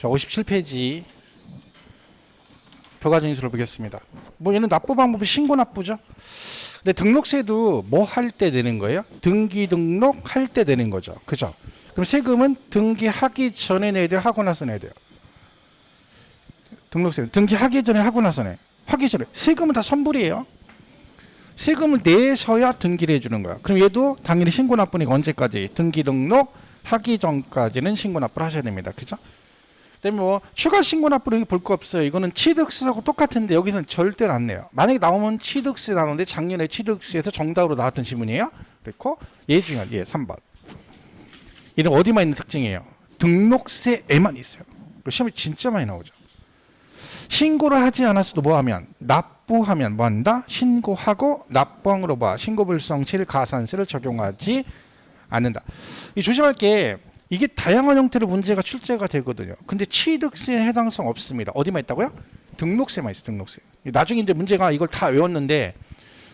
자, 57페이지 부가징수를 보겠습니다. 뭐 얘는 납부 방법이 신고 납부죠. 근데 등록세도 뭐 할 때 내는 거예요? 등기 등록할 때 내는 거죠. 그죠? 그럼 세금은 등기하기 전에 내야 돼요? 하고 나서 내야 돼요? 등록세는 등기하기 전에 하고 나서 내. 하기 전에. 세금은 다 선불이에요. 세금을 내셔야 등기를 해주는 거야. 그럼 얘도 당연히 신고 납부니까 언제까지? 등기 등록 하기 전까지는 신고 납부를 하셔야 됩니다. 그죠? 그다음에 뭐 추가 신고 납부를 볼 거 없어요. 이거는 취득세하고 똑같은데 여기서는 절대로 안 내요. 만약에 나오면 취득세 나오는데 작년에 취득세에서 정답으로 나왔던 지문이에요. 그리고 얘 중요한 얘 3번. 얘는 어디만 있는 특징이에요? 등록세에만 있어요. 시험에 진짜 많이 나오죠. 신고를 하지 않았어도 뭐 하면? 납부하면 뭐 한다? 신고하고 납부항으로 봐. 신고불성실 가산세를 적용하지 않는다. 이 조심할 게 이게 다양한 형태로 문제가 출제가 되거든요. 근데 취득세에 해당성 없습니다. 어디만 있다고요? 등록세만 있어요. 등록세. 나중에 이제 문제가 이걸 다 외웠는데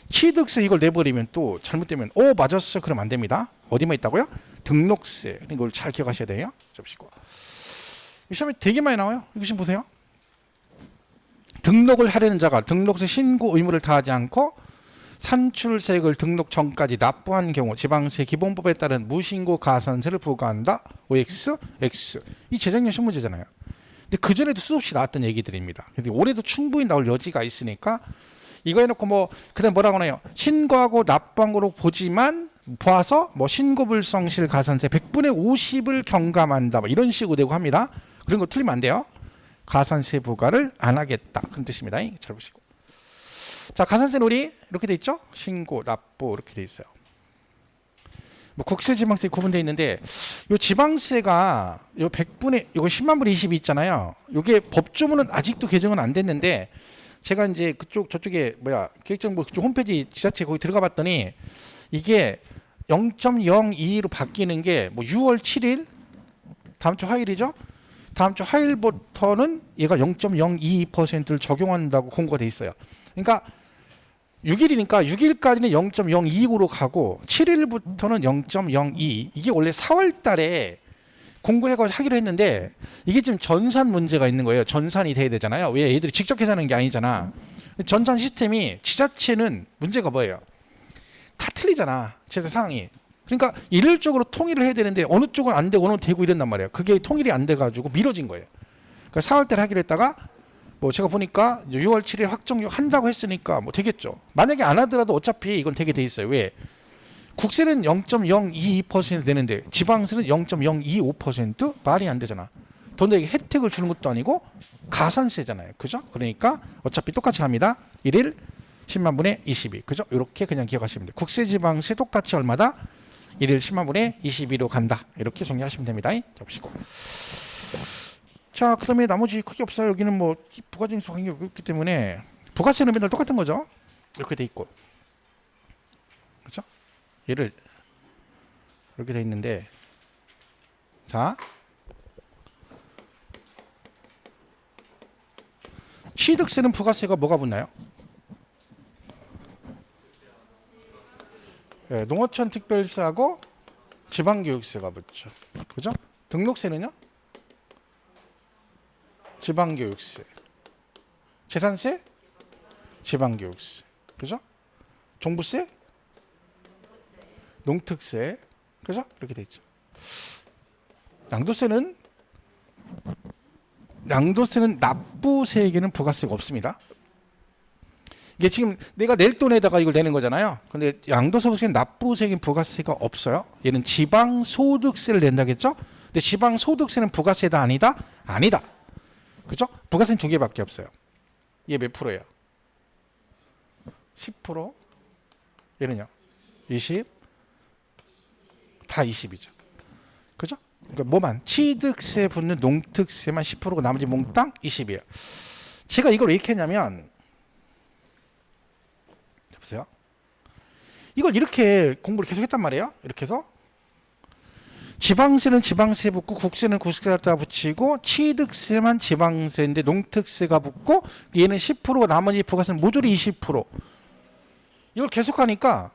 취득세 이걸 내버리면 또 잘못되면 맞았어 그러면 안 됩니다. 어디만 있다고요? 등록세. 이걸 잘 기억하셔야 돼요. 접시고. 시험에 되게 많이 나와요. 이거 지금 보세요. 등록을 하려는 자가 등록세 신고 의무를 다하지 않고 산출세액을 등록 전까지 납부한 경우 지방세 기본법에 따른 무신고 가산세를 부과한다. OX, X. 이 재작년 신문제잖아요. 근데 그전에도 수없이 나왔던 얘기들입니다. 근데 올해도 충분히 나올 여지가 있으니까 이거 해놓고 뭐 그다음 뭐라고 하나요? 신고하고 납부한 거로 보지만 봐서 뭐 신고불성실 가산세 100분의 50을 경감한다. 뭐 이런 식으로 되고 합니다. 그런 거 틀리면 안 돼요. 가산세 부과를 안 하겠다. 그런 뜻입니다. 잘 보시고. 자, 가산세는 우리 이렇게 돼 있죠? 신고, 납부 이렇게 돼 있어요. 뭐 국세, 지방세 구분되어 있는데 요 지방세가 요 100분의 이거 10만 분의 20이 있잖아요. 요게 법조문은 아직도 개정은 안 됐는데 제가 이제 저쪽에 기획정보 그쪽 홈페이지 지자체 거기 들어가 봤더니 이게 0.02로 바뀌는 게 뭐 6월 7일 다음 주 화요일이죠? 다음 주 화요일부터는 얘가 0.022%를 적용한다고 공고가 돼 있어요. 그러니까 6일이니까 6일까지는 0.02으로 가고 7일부터는 0.02. 이게 원래 4월 달에 공고해가지고 하기로 했는데 이게 지금 전산 문제가 있는 거예요. 전산이 돼야 되잖아요. 왜 얘들이 직접 계산하는 게 아니잖아. 전산 시스템이 지자체는 문제가 뭐예요? 다 틀리잖아. 지자체 상황이. 그러니까 일률적으로 통일을 해야 되는데 어느 쪽은 안 되고 어느 쪽은 되고 이랬단 말이에요. 그게 통일이 안 돼가지고 미뤄진 거예요. 그러니까 4월 달에 하기로 했다가 뭐 제가 보니까 6월 7일 확정한다고 했으니까 뭐 되겠죠. 만약에 안 하더라도 어차피 이건 되게 돼 있어요. 왜? 국세는 0.022% 되는데 지방세는 0.025% 말이 안 되잖아. 돈에 혜택을 주는 것도 아니고 가산세잖아요. 그죠? 그러니까 어차피 똑같이 합니다. 1일 10만 분의 22. 그죠? 이렇게 그냥 기억하시면 돼요. 국세 지방세 똑같이 얼마다? 1일 10만 분의 22로 간다. 이렇게 정리하시면 됩니다. 잡으시고. 자, 그 다음에 나머지 크게 없어요. 여기는 뭐 부가징수 관계 없기 때문에 부가세는 맨날 똑같은 거죠. 이렇게 돼 있고. 그렇죠? 얘를 이렇게 돼 있는데 자 취득세는 부가세가 뭐가 붙나요? 네, 농어촌 특별세하고 지방교육세가 붙죠. 그죠? 등록세는요? 지방교육세. 재산세? 지방교육세. 그죠? 종부세? 농특세. 그죠? 이렇게 돼 있죠. 양도세는 납부세에게는 부가세가 없습니다. 이게 지금 내가 낼 돈에다가 이걸 내는 거잖아요. 근데 양도소득세는 납부세에게는 부가세가 없어요. 얘는 지방소득세를 낸다겠죠? 근데 지방소득세는 부가세다 아니다? 아니다. 그죠? 부가세는 두 개밖에 없어요. 얘 몇 프로예요? 10%? 얘는요? 20? 다 20이죠. 그죠? 그러니까 뭐만 취득세 붙는 농특세만 10%고 나머지 몽땅 20이에요. 제가 이걸 왜 이렇게 했냐면 보세요. 이걸 이렇게 공부를 계속 했단 말이에요. 이렇게 해서 지방세는 지방세 붙고 국세는 국세 갖다 붙이고 취득세만 지방세인데 농특세가 붙고 얘는 10%고 나머지 부가세는 모조리 20%. 이걸 계속 하니까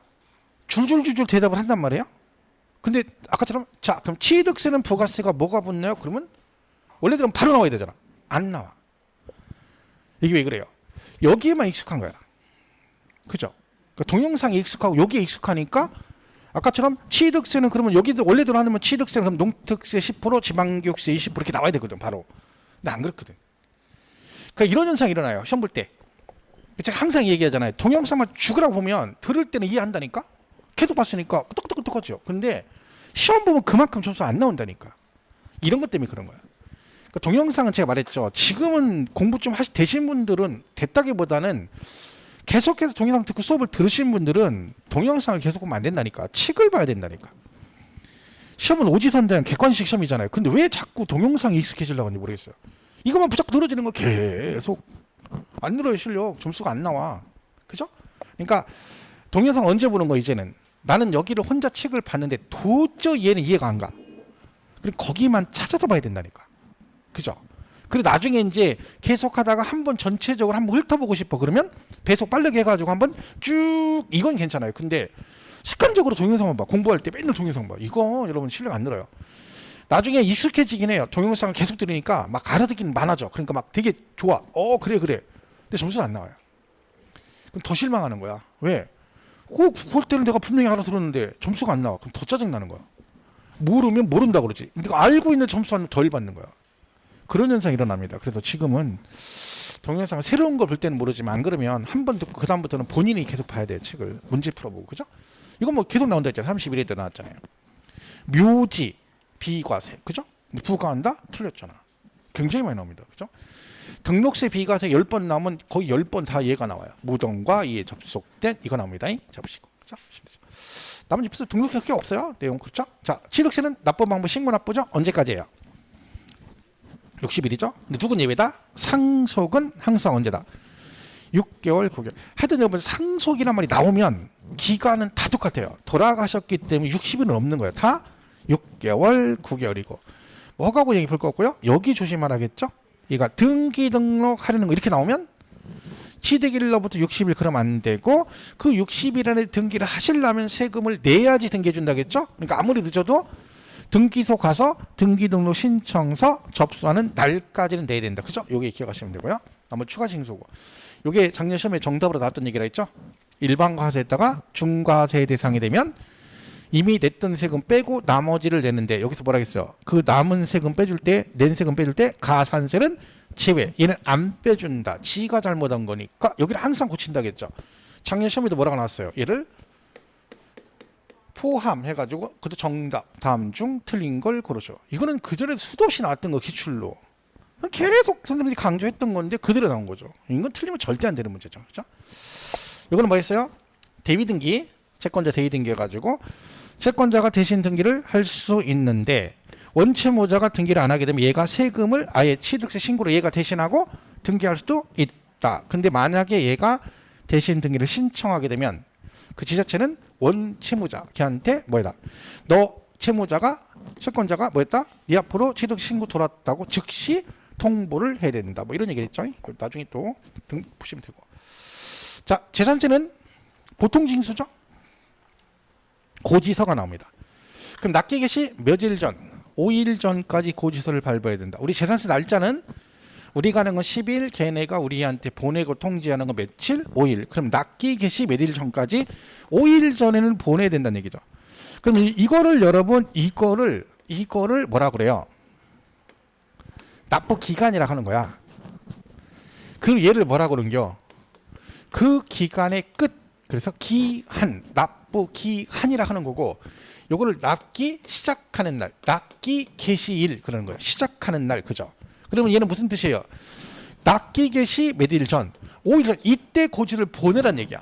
줄줄줄줄 대답을 한단 말이에요. 근데 아까처럼 자 그럼 취득세는 부가세가 뭐가 붙나요? 그러면 원래대로 바로 나와야 되잖아. 안 나와. 이게 왜 그래요? 여기에만 익숙한 거야. 그죠? 그러니까 동영상이 익숙하고 여기에 익숙하니까 아까처럼 취득세는 그러면 여기도 원래대로 하면 취득세는 그럼 농특세 10%, 지방교육세 20% 이렇게 나와야 되거든 바로. 근데 안 그렇거든. 그러니까 이런 현상이 일어나요. 시험 볼 때. 제가 항상 얘기하잖아요. 동영상만 죽으라고 보면 들을 때는 이해한다니까? 계속 봤으니까 끄떡끄떡끄떡하죠. 근데 시험 보면 그만큼 점수 안 나온다니까. 이런 것 때문에 그런 거야. 그러니까 동영상은 제가 말했죠. 지금은 공부 좀 되신 분들은 됐다기보다는 계속해서 동영상 듣고 수업을 들으신 분들은 동영상을 계속 보면 안 된다니까. 책을 봐야 된다니까. 시험은 오지선다형 객관식 시험이잖아요. 근데 왜 자꾸 동영상이 익숙해지려고 하는지 모르겠어요. 이것만 무조건 늘어지는 거 계속. 안 늘어요 실력. 점수가 안 나와. 그죠? 그러니까 동영상 언제 보는 거 이제는. 나는 여기를 혼자 책을 봤는데 도저히 얘는 이해가 안 가. 그리고 거기만 찾아서 봐야 된다니까. 그죠? 그리고 나중에 이제 계속 하다가 한번 전체적으로 한번 훑어보고 싶어. 그러면 배속 빠르게 해가지고 한번 쭉 이건 괜찮아요. 근데 습관적으로 동영상만 봐. 공부할 때 맨날 동영상 봐. 이거 여러분 실력 안 늘어요. 나중에 익숙해지긴 해요. 동영상을 계속 들으니까 막 알아듣기는 많아져. 그러니까 막 되게 좋아. 그래. 근데 점수는 안 나와요. 그럼 더 실망하는 거야. 왜? 볼 때는 내가 분명히 알아들었는데 점수가 안 나와. 그럼 더 짜증나는 거야. 모르면 모른다 그러지. 근데 알고 있는 점수는 덜 받는 거야. 그런 현상이 일어납니다. 그래서 지금은 동영상을 새로운 걸 볼 때는 모르지만 안 그러면 한 번 듣고 그 다음부터는 본인이 계속 봐야 돼요. 책을. 문제 풀어보고. 그죠? 이건 뭐 계속 나온다 했잖아요. 31회 때 나왔잖아요. 묘지, 비과세. 그죠? 부과한다? 틀렸잖아. 굉장히 많이 나옵니다. 그죠? 등록세 비과세 10번 나오면 거의 10번 다 얘가 나와요. 무덤과 이에 접속된 이거 나옵니다. 잡으시고. 그죠? 나머지 등록세 크게 없어요. 내용 그렇죠? 자, 취득세는 납부 방법 신고 납부죠? 언제까지예요? 60일이죠? 근데 누군 예외다? 상속은 항상 언제다? 6개월, 9개월. 하여튼 여러분 상속이란 말이 나오면 기간은 다 똑같아요. 돌아가셨기 때문에 60일은 없는 거예요. 다 6개월, 9개월이고. 뭐하고 얘기 볼 거 없고요. 여기 조심하라겠죠? 얘가 등기 등록하려는 거 이렇게 나오면 취득일로부터 60일 그러면 안 되고 그 60일 안에 등기를 하시려면 세금을 내야지 등기해 준다겠죠? 그러니까 아무리 늦어도 등기소 가서 등기등록 신청서 접수하는 날까지는 내야 된다. 그죠? 요게 기억하시면 되고요. 나머지 추가 징수고. 요게 작년 시험에 정답으로 나왔던 얘기라 했죠? 일반 과세에다가 중과세 대상이 되면 이미 냈던 세금 빼고 나머지를 내는데 여기서 뭐라 했어요? 그 남은 세금 빼줄 때, 낸 세금 빼줄 때 가산세는 제외. 얘는 안 빼준다. 지가 잘못한 거니까 여기를 항상 고친다겠죠. 작년 시험에도 뭐라고 나왔어요? 얘를 포함해가지고 그것도 정답 다음 중 틀린 걸 고르죠. 이거는 그전에 수도 없이 나왔던 거 기출로 계속 선생님들이 강조했던 건데 그대로 나온 거죠. 이건 틀리면 절대 안 되는 문제죠. 그렇죠? 이거는 뭐였어요? 대위 등기, 채권자 대위 등기 해가지고 채권자가 대신 등기를 할 수 있는데 원채무자가 등기를 안 하게 되면 얘가 세금을 아예 취득세 신고로 얘가 대신하고 등기할 수도 있다. 근데 만약에 얘가 대신 등기를 신청하게 되면 그 지자체는 원채무자 걔한테 뭐다? 너 채무자가 채권자가 뭐했다? 네 앞으로 취득 신고 돌았다고 즉시 통보를 해야 된다. 뭐 이런 얘기를 했죠. 나중에 또 등 보시면 되고. 자, 재산세는 보통 징수죠. 고지서가 나옵니다. 그럼 납기 개시 며칠 전? 5일 전까지 고지서를 발부해야 된다. 우리 재산세 날짜는 우리가 하는 건 10일, 걔네가 우리한테 보내고 통지하는 건 며칠? 5일. 그럼 납기 개시 며칠 전까지 5일 전에는 보내야 된다는 얘기죠. 그럼 이거를 여러분 이거를 뭐라 그래요? 납부 기간이라 하는 거야. 그럼 얘를 뭐라 그러는겨? 그 기간의 끝. 그래서 기한, 납부 기한이라 하는 거고 요거를 납기 시작하는 날, 납기 개시일 그러는 거예요. 시작하는 날. 그죠? 그러면 얘는 무슨 뜻이에요? 납기 개시 며칠 전, 5일 전 이때 고지를 보내란 얘기야.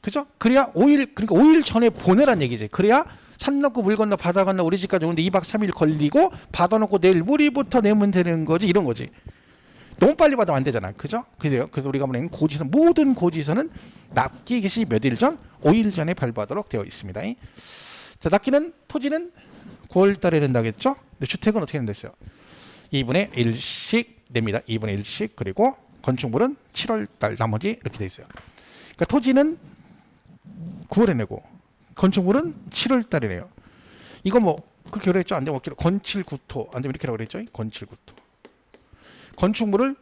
그죠? 그래야 5일 그러니까 5일 전에 보내란 얘기지. 그래야 산 넘고 물 건너 바다 건너 우리 집까지 오는데 2박 3일 걸리고 받아놓고 내일 모레부터 내면 되는 거지 이런 거지. 너무 빨리 받으면 안 되잖아. 그죠? 그래서 우리가 말하는 고지서 모든 고지서는 납기 개시 며칠 전 5일 전에 발부하도록 되어 있습니다. 자, 납기는 토지는 9월 달에 낸다겠죠? 근데 주택은 어떻게 낸댔어요? 2분의 1씩 냅니다. 2분의 1씩. 그리고 건축물은 7월 달 나머지 이렇게 돼 있어요. 그러니까 토지는 9월에 내고 건축물은 7월 달에 내요. 이거 뭐 그렇게 그랬죠? 안 되면 건칠구토 안 되면 이렇게라고 그랬죠? 건칠구토. 건축물을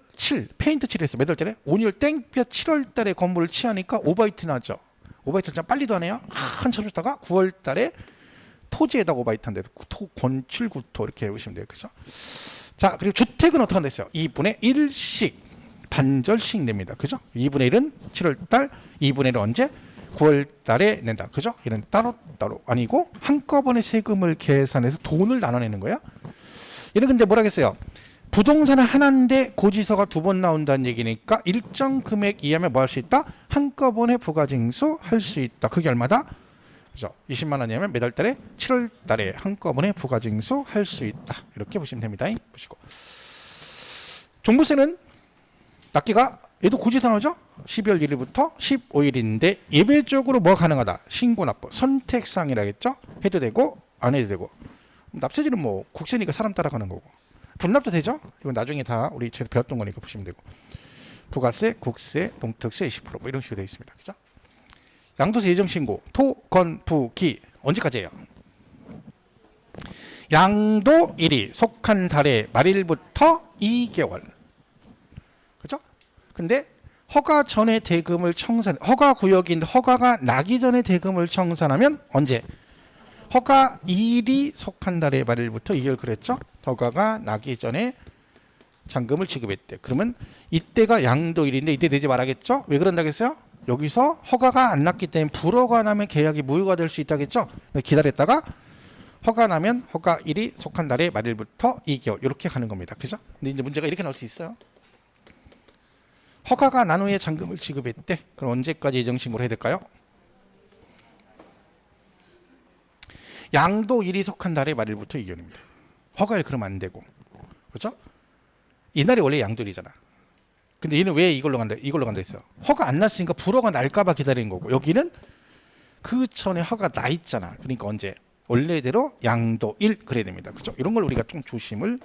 페인트 칠했어. 몇 월 달에? 오늘 땡볕 7월 달에 건물을 칠하니까 오바이트 나죠. 오바이트 참 빨리도 안 해요. 한참 있다가 9월 달에 토지에다가 오바이트 한대. 건칠구토 이렇게 외우시면 돼요. 그죠? 자, 그리고 주택은 어떻게 한댔어요? 2분의 1씩 반절씩 냅니다. 그죠? 2분의 1은 7월 달, 2분의 1은 언제? 9월 달에 낸다. 그죠? 이는 따로 아니고 한꺼번에 세금을 계산해서 돈을 나눠내는 거야. 얘는 근데 뭐라겠어요? 부동산은 하나인데 고지서가 2번 나온다는 얘기니까 일정 금액 이하면 뭐 할 수 있다? 한꺼번에 부가징수 할 수 있다. 그게 얼마다? 그죠? 20만 원이면 매달 달에 7월 달에 한꺼번에 부가징수 할 수 있다. 이렇게 보시면 됩니다. 보시고. 종부세는 납기가 얘도 고지서 나오죠? 12월 1일부터 15일인데 예외적으로 뭐 가능하다? 신고 납부 선택사항이라겠죠? 해도 되고 안 해도 되고. 납세지는 뭐 국세니까 사람 따라가는 거고. 분납도 되죠? 이건 나중에 다 우리 제가 배웠던 거니까 보시면 되고. 부가세, 국세, 농특세 20% 뭐 이런 식으로 되어 있습니다. 그죠? 양도세 예정신고, 토, 건, 부, 기 언제까지예요? 양도일이 속한 달의 말일부터 2개월. 그죠? 근데 허가 전에 대금을 청산, 허가 구역인데 허가가 나기 전에 대금을 청산하면 언제? 허가일이 속한 달의 말일부터 2개월 그랬죠? 허가가 나기 전에 잔금을 지급했대. 그러면 이때가 양도일인데 이때 내지 말아야겠죠? 왜 그런다겠어요? 여기서 허가가 안 났기 때문에 불허가 나면 계약이 무효가 될 수 있다겠죠? 기다렸다가 허가 나면 허가일이 속한 달의 말일부터 2개월 이렇게 가는 겁니다. 그죠? 근데 이제 문제가 이렇게 나올 수 있어요. 허가가 난 후에 잔금을 지급했대. 그럼 언제까지 예정신고를 해야 될까요? 양도일이 속한 달의 말일부터 2개월입니다. 허가일 그러면 안 되고. 그렇죠? 이날이 원래 양도일이잖아. 근데 얘는 왜 이걸로 간다 했어요? 허가 안 났으니까 불허가 날까봐 기다리는 거고, 여기는 그 전에 허가 나 있잖아. 그러니까 언제? 원래대로 양도일 그래야 됩니다. 그죠? 이런 걸 우리가 좀 조심을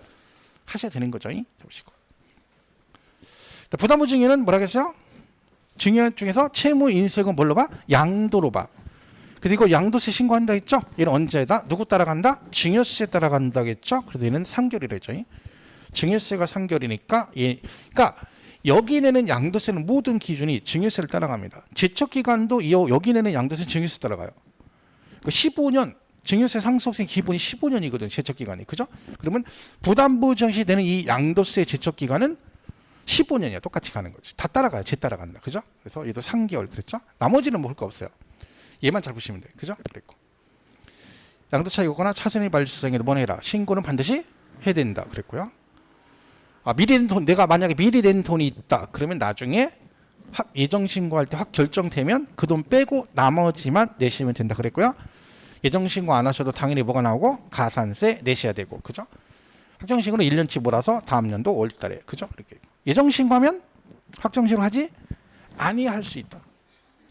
하셔야 되는 거죠. 보시고. 부담부 증여는 뭐라겠어요? 증여 중에서 채무 인수액은 뭘로 봐? 양도로 봐. 그래서 이거 양도세 신고한다 했죠? 얘는 언제다? 누구 따라간다? 증여세 따라간다겠죠? 그래서 얘는 3개월이라 했죠. 증여세가 3개월이니까 그러니까 여기 내는 양도세는 모든 기준이 증여세를 따라갑니다. 제척기간도 여기 내는 양도세는 증여세 따라가요. 그러니까 15년 증여세 상속세 기본이 15년이거든. 제척기간이. 그죠? 그러면 부담부 정시 되는 이 양도세 제척기간은 15년이야. 똑같이 가는 거지. 다 따라가요. 제 따라간다. 그죠? 그래서 얘도 3개월 그랬죠? 나머지는 뭐 할 거 없어요. 얘만 잘 보시면 돼요. 그죠? 그랬고. 양도차익 오거나 차선이 발생해도 뭐 해라? 신고는 반드시 해야 된다. 그랬고요. 미리 된 돈, 내가 만약에 미리 된 돈이 있다. 그러면 나중에 예정 신고할 때 확 결정되면 그 돈 빼고 나머지만 내시면 된다. 그랬고요. 예정 신고 안 하셔도 당연히 뭐가 나오고 가산세 내셔야 되고. 그죠? 확정 신고는 1년치 몰아서 다음 년도 5월 달에. 그죠? 이렇게. 예정 신고하면 확정 신고 하지 아니 할 수 있다.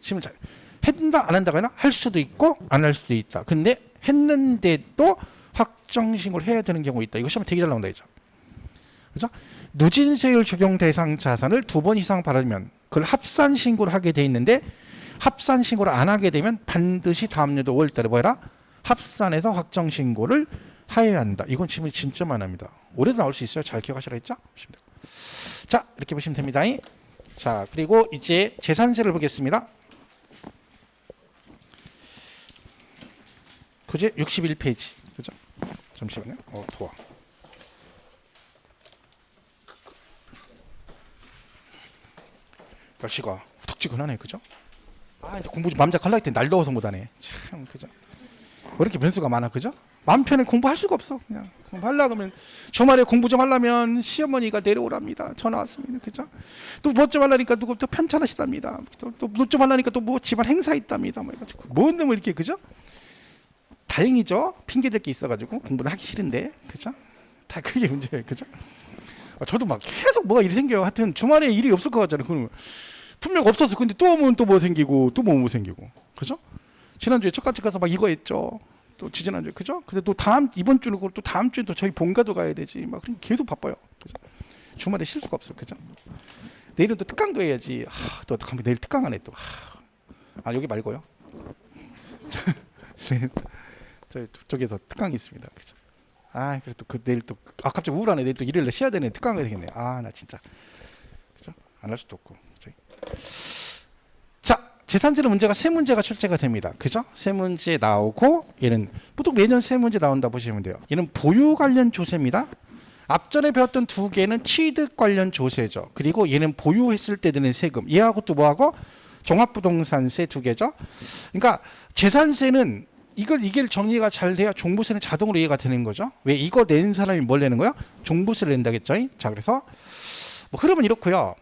지금 잘 한다 안 한다고 해나? 할 수도 있고 안 할 수도 있다. 근데 했는데도 확정 신고를 해야 되는 경우 있다. 이거 시험에 되게 잘 나온다 이죠. 그죠? 누진세율 적용 대상 자산을 2번 이상 받으면 그걸 합산 신고를 하게 돼 있는데 합산 신고를 안 하게 되면 반드시 다음 년도 5월 달에 뭐 해라? 합산해서 확정 신고를 해야 한다. 이건 질문이 진짜 많습니다. 올해도 나올 수 있어요. 잘 기억하시라 했죠? 자, 이렇게 보시면 됩니다. 자, 그리고 이제 재산세를 보겠습니다. 그제 61페이지. 그죠? 잠시만요. 도와. 날씨가 후텁지근하네. 그죠? 이제 공부 좀 맘작 하려고 했더니 날 더워서 못하네. 참, 그죠? 왜 이렇게 변수가 많아. 그죠? 마음 편해 공부할 수가 없어. 그냥 공부하려고 하면 주말에 공부 좀 하려면 시어머니가 내려오랍니다. 전화 왔습니다. 그죠? 또 뭐 좀 하려니까 누구 또 편찮으시답니다. 또 뭐 좀 하려니까 또 뭐 집안 행사 있답니다. 뭐 해가지고 뭔 놈을 이렇게. 그죠? 다행이죠. 핑계댈 게 있어가지고 공부를 하기 싫은데. 그죠? 다 그게 문제예요. 그죠? 저도 막 계속 뭐가 일이 생겨요. 하여튼 주말에 일이 없을 것 같잖아요. 그럼 분명 없었어. 근데 또 오면 또 뭐 생기고 또 뭐 생기고. 그죠? 지난주에 첫까지 가서 막 이거 했죠. 또 지난주에. 그죠? 근데 또 이번 주는 또 다음 주에 또 저희 본가도 가야 되지. 막 계속 바빠요. 그죠? 주말에 쉴 수가 없어. 그죠? 내일은 또 특강도 해야지. 또 내일 특강 안 해 또. 여기 말고요. 저쪽에서 특강이 있습니다. 그죠? 아, 그래도 그 내일 또 갑자기 우울하네. 내일 또 일요일에 쉬어야 되네. 특강하게 되겠네. 아, 나 진짜. 그죠? 안 할 수도 없고. 그죠? 자, 재산세는 문제가 세 문제가 출제가 됩니다. 그죠? 세 문제 나오고 얘는 보통 매년 세 문제 나온다 보시면 돼요. 얘는 보유 관련 조세입니다. 앞전에 배웠던 두 개는 취득 관련 조세죠. 그리고 얘는 보유했을 때 드는 세금. 얘하고 또 뭐하고? 종합부동산세 두 개죠. 그러니까 재산세는 이게 정리가 잘 돼야 종부세는 자동으로 이해가 되는 거죠. 왜 이거 낸 사람이 뭘 내는 거야? 종부세를 낸다겠죠. 자, 그래서 뭐 흐름은 이렇고요.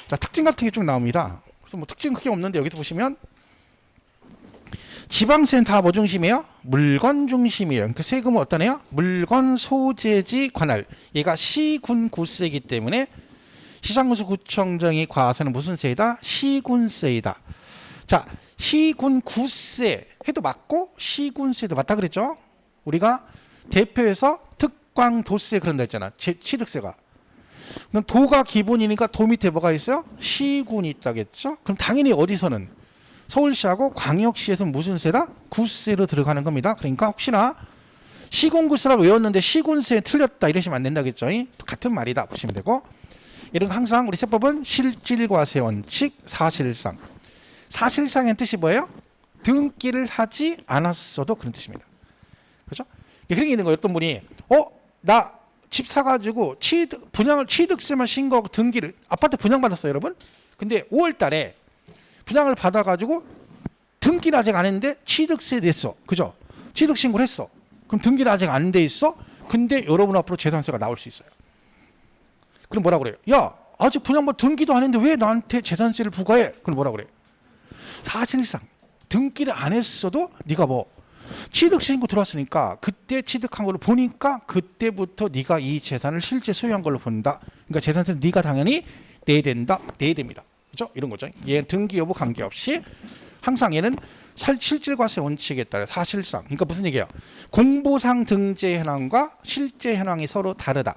자, 특징 같은 게 쭉 나옵니다. 그래서 뭐 특징 크게 없는데 여기서 보시면 지방세는 다 뭐 중심이에요? 물건 중심이에요. 그러니까 세금은 어떤 애요? 물건 소재지 관할. 얘가 시군구세이기 때문에 시장구수 구청장이 과세는 무슨 세이다? 시군세이다. 자, 시군구세 해도 맞고 시군세도 맞다 그랬죠? 우리가 대표에서 특광도세 그런다 했잖아. 취득세가. 그럼 도가 기본이니까 도 밑에 뭐가 있어요? 시군이 있다겠죠? 그럼 당연히 어디서는 서울시하고 광역시에서는 무슨 세다? 구세로 들어가는 겁니다. 그러니까 혹시나 시군구세라고 외웠는데 시군세 틀렸다 이러시면 안 된다겠죠? 같은 말이다 보시면 되고, 이런 거 항상 우리 세법은 실질과세 원칙 사실상. 사실상의 뜻이 뭐예요? 등기를 하지 않았어도 그런 뜻입니다. 그렇죠? 그런 게 있는 거예요. 어떤 분이 나 집 사가지고 취득세만 신고하고 등기를 아파트 분양받았어요, 여러분. 근데 5월달에 분양을 받아가지고 등기를 아직 안 했는데 취득세 냈어, 그죠? 취득 신고를 했어. 그럼 등기를 아직 안 돼 있어. 근데 여러분 앞으로 재산세가 나올 수 있어요. 그럼 뭐라 그래요? 야, 아직 분양받 등기도 안 했는데 왜 나한테 재산세를 부과해? 그럼 뭐라 그래요? 사실상 등기를 안 했어도 네가 뭐 취득 신고 들어왔으니까 그때 취득한 걸로 보니까 그때부터 네가 이 재산을 실제 소유한 걸로 본다. 그러니까 재산세는 네가 당연히 내야 됩니다. 그렇죠? 이런 거죠. 얘 등기 여부 관계없이 항상 얘는 실질과세 원칙에 따라 사실상. 그러니까 무슨 얘기예요? 공보상 등재 현황과 실제 현황이 서로 다르다.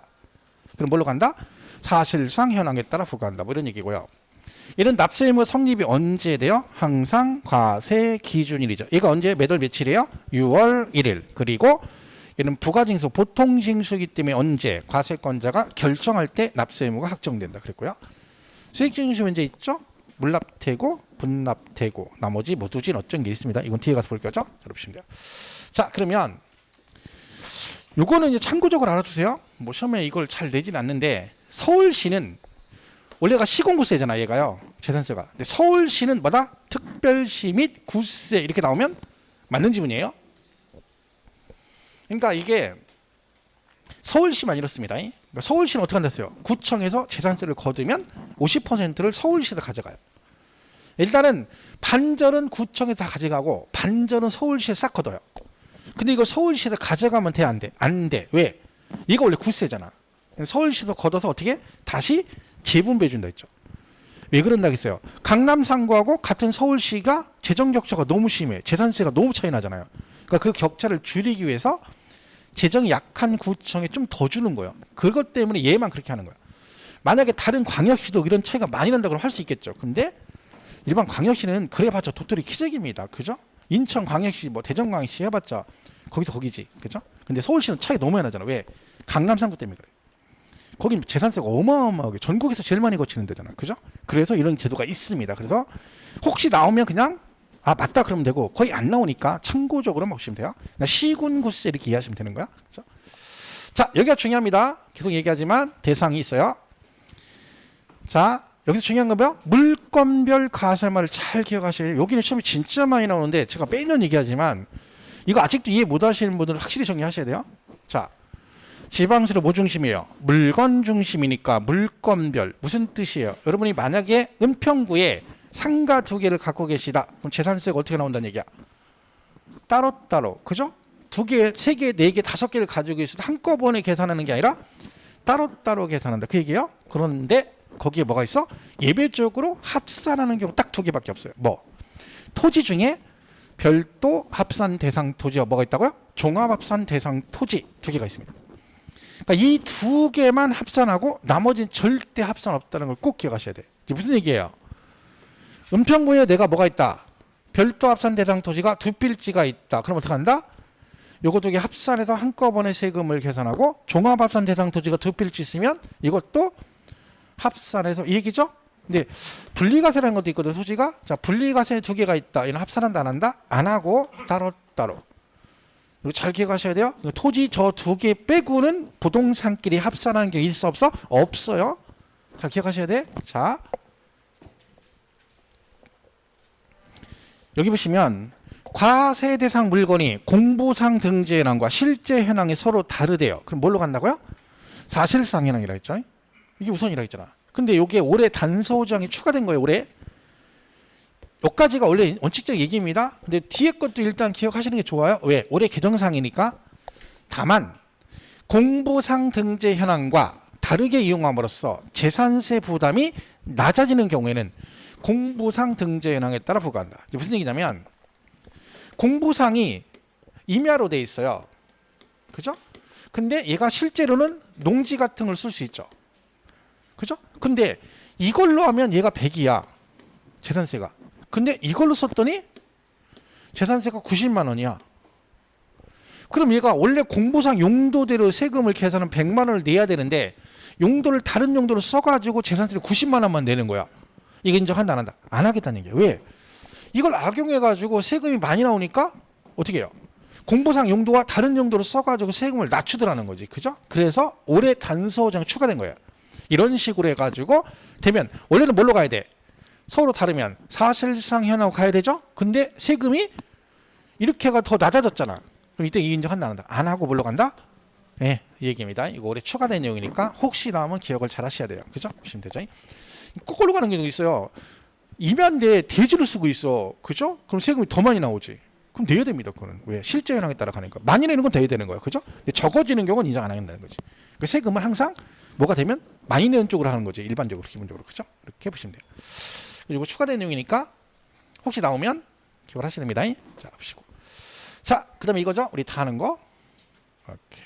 그럼 뭘로 간다? 사실상 현황에 따라 부과한다. 뭐 이런 얘기고요. 이런 납세 의무 성립이 언제 돼요? 항상 과세 기준일이죠. 얘가 언제 몇 월 며칠이에요? 6월 1일. 그리고 얘는 부가징수 보통징수이기 때문에 언제 과세권자가 결정할 때 납세 의무가 확정된다 그랬고요. 수익징수 문제 있죠? 물납태고 분납태고 나머지 모두진 어쩐 게 있습니다. 이건 뒤에 가서 볼 거죠? 여러분 돼요. 자, 그러면 요거는 이제 참고적으로 알아두세요. 뭐 시험에 이걸 잘 내진 않는데, 서울시는 원래가 시공구세잖아, 얘가요. 재산세가. 근데 서울시는 뭐다? 특별시 및 구세 이렇게 나오면 맞는 지문이에요. 그러니까 이게 서울시만 이렇습니다. 그러니까 서울시는 어떻게 한다어요? 구청에서 재산세를 거두면 50%를 서울시에서 가져가요. 일단은 반절은 구청에서 다 가져가고 반절은 서울시에 싹 걷어요. 근데 이거 서울시에서 가져가면 돼, 안 돼? 안 돼. 왜? 이거 원래 구세잖아. 서울시에서 걷어서 어떻게 다시 재분배해 준다 했죠. 왜 그런다 했어요? 강남 상구하고 같은 서울시가 재정 격차가 너무 심해. 재산세가 너무 차이 나잖아요. 그러니까 그 격차를 줄이기 위해서 재정이 약한 구청에 좀 더 주는 거예요. 그것 때문에 얘만 그렇게 하는 거야. 만약에 다른 광역시도 이런 차이가 많이 난다 그러면 할 수 있겠죠. 근데 일반 광역시는 그래봤자 도토리 키재기입니다. 그죠? 인천 광역시, 뭐 대전 광역시 해봤자 거기서 거기지. 그죠? 근데 서울시는 차이 너무 많이 나잖아. 왜? 강남 상구 때문에 그래. 거긴 재산세가 어마어마하게 전국에서 제일 많이 거치는 데잖아. 그죠? 그래서 이런 제도가 있습니다. 그래서 혹시 나오면 그냥 맞다 그러면 되고, 거의 안 나오니까 참고적으로만 보시면 돼요. 그냥 시군구세 이렇게 이해하시면 되는 거야. 그죠? 자, 여기가 중요합니다. 계속 얘기하지만 대상이 있어요. 자, 여기서 중요한 건 뭐야? 물건별 과세말을 잘 기억하셔야 돼요. 여기는 시험이 진짜 많이 나오는데 제가 매년 얘기하지만 이거 아직도 이해 못 하시는 분들은 확실히 정리하셔야 돼요. 자, 지방세로 뭐 중심이에요? 물건 중심이니까 물건별. 무슨 뜻이에요? 여러분이 만약에 은평구에 상가 두 개를 갖고 계시다. 그럼 재산세가 어떻게 나온다는 얘기야? 따로따로. 그죠? 두 개, 세 개, 네 개, 다섯 개를 가지고 있어도 한꺼번에 계산하는 게 아니라 따로따로 계산한다. 그 얘기예요? 그런데 거기에 뭐가 있어? 예외적으로 합산하는 경우 딱 두 개밖에 없어요. 뭐? 토지 중에 별도 합산 대상 토지가 뭐가 있다고요? 종합 합산 대상 토지 두 개가 있습니다. 그러니까 이 두 개만 합산하고 나머지는 절대 합산 없다는 걸 꼭 기억하셔야 돼. 이게 무슨 얘기예요? 은평구에 내가 뭐가 있다? 별도 합산 대상 토지가 두 필지가 있다. 그럼 어떻게 한다? 요거 두 개 합산해서 한꺼번에 세금을 계산하고 종합합산 대상 토지가 두 필지 있으면 이것도 합산해서 이 얘기죠? 근데 분리과세라는 것도 있거든 토지가. 자 분리과세 두 개가 있다. 얘는 합산한다 안 한다? 안 하고 따로. 이거 잘 기억하셔야 돼요. 토지 저 두 개 빼고는 부동산끼리 합산하는 게 있어 없어? 없어요. 잘 기억하셔야 돼. 자 여기 보시면 과세 대상 물건이 공부상 등재 현황과 실제 현황이 서로 다르대요. 그럼 뭘로 간다고요? 사실상 현황이라 했죠. 이게 우선이라 했잖아. 근데 이게 올해 단서조항이 추가된 거예요. 올해. 여기까지가 원래 원칙적 얘기입니다. 근데 뒤에 것도 일단 기억하시는 게 좋아요. 왜? 올해 개정상이니까. 다만 공부상 등재 현황과 다르게 이용함으로써 재산세 부담이 낮아지는 경우에는 공부상 등재 현황에 따라 부과한다. 이게 무슨 얘기냐면 공부상이 임야로 돼 있어요. 그죠? 근데 얘가 실제로는 농지 같은 걸 쓸 수 있죠. 그죠? 근데 이걸로 하면 얘가 100이야. 재산세가. 근데 이걸로 썼더니 재산세가 90만 원이야. 그럼 얘가 원래 공부상 용도대로 세금을 계산하면 100만 원을 내야 되는데 용도를 다른 용도로 써가지고 재산세를 90만 원만 내는 거야. 이게 인정한다 안 한다? 안 하겠다는 얘기야. 왜? 이걸 악용해가지고 세금이 많이 나오니까 어떻게 해요? 공부상 용도와 다른 용도로 써가지고 세금을 낮추더라는 거지. 그죠? 그래서 올해 단서조항이 추가된 거예요. 이런 식으로 해가지고 되면 원래는 뭘로 가야 돼? 서로 다르면 사실상 현황으로 가야 되죠? 근데 세금이 이렇게가 더 낮아졌잖아. 그럼 이때 이 인정한다 안 한다? 안 하고 뭘로 간다? 네, 이 얘기입니다. 이거 올해 추가된 내용이니까 혹시 나오면 기억을 잘 하셔야 돼요. 그죠? 보시면 되죠? 거꾸로 가는 경우도 있어요. 임야인데 대지로 쓰고 있어. 그죠? 그럼 세금이 더 많이 나오지. 그럼 내야 됩니다. 그거는. 왜? 실제 현황에 따라 가니까. 많이 내는 건 돼야 되는 거야. 그죠? 근데 적어지는 경우는 인정 안 한다는 거지. 그러니까 세금은 항상 뭐가 되면 많이 내는 쪽으로 하는 거지. 일반적으로, 기본적으로. 그죠? 이렇게 보시면 돼요. 그리고 추가된 내용이니까 혹시 나오면 기억을 하셔야 됩니다. 자, 보시고. 자, 그 다음에 이거죠. 우리 다 하는 거. 오케이.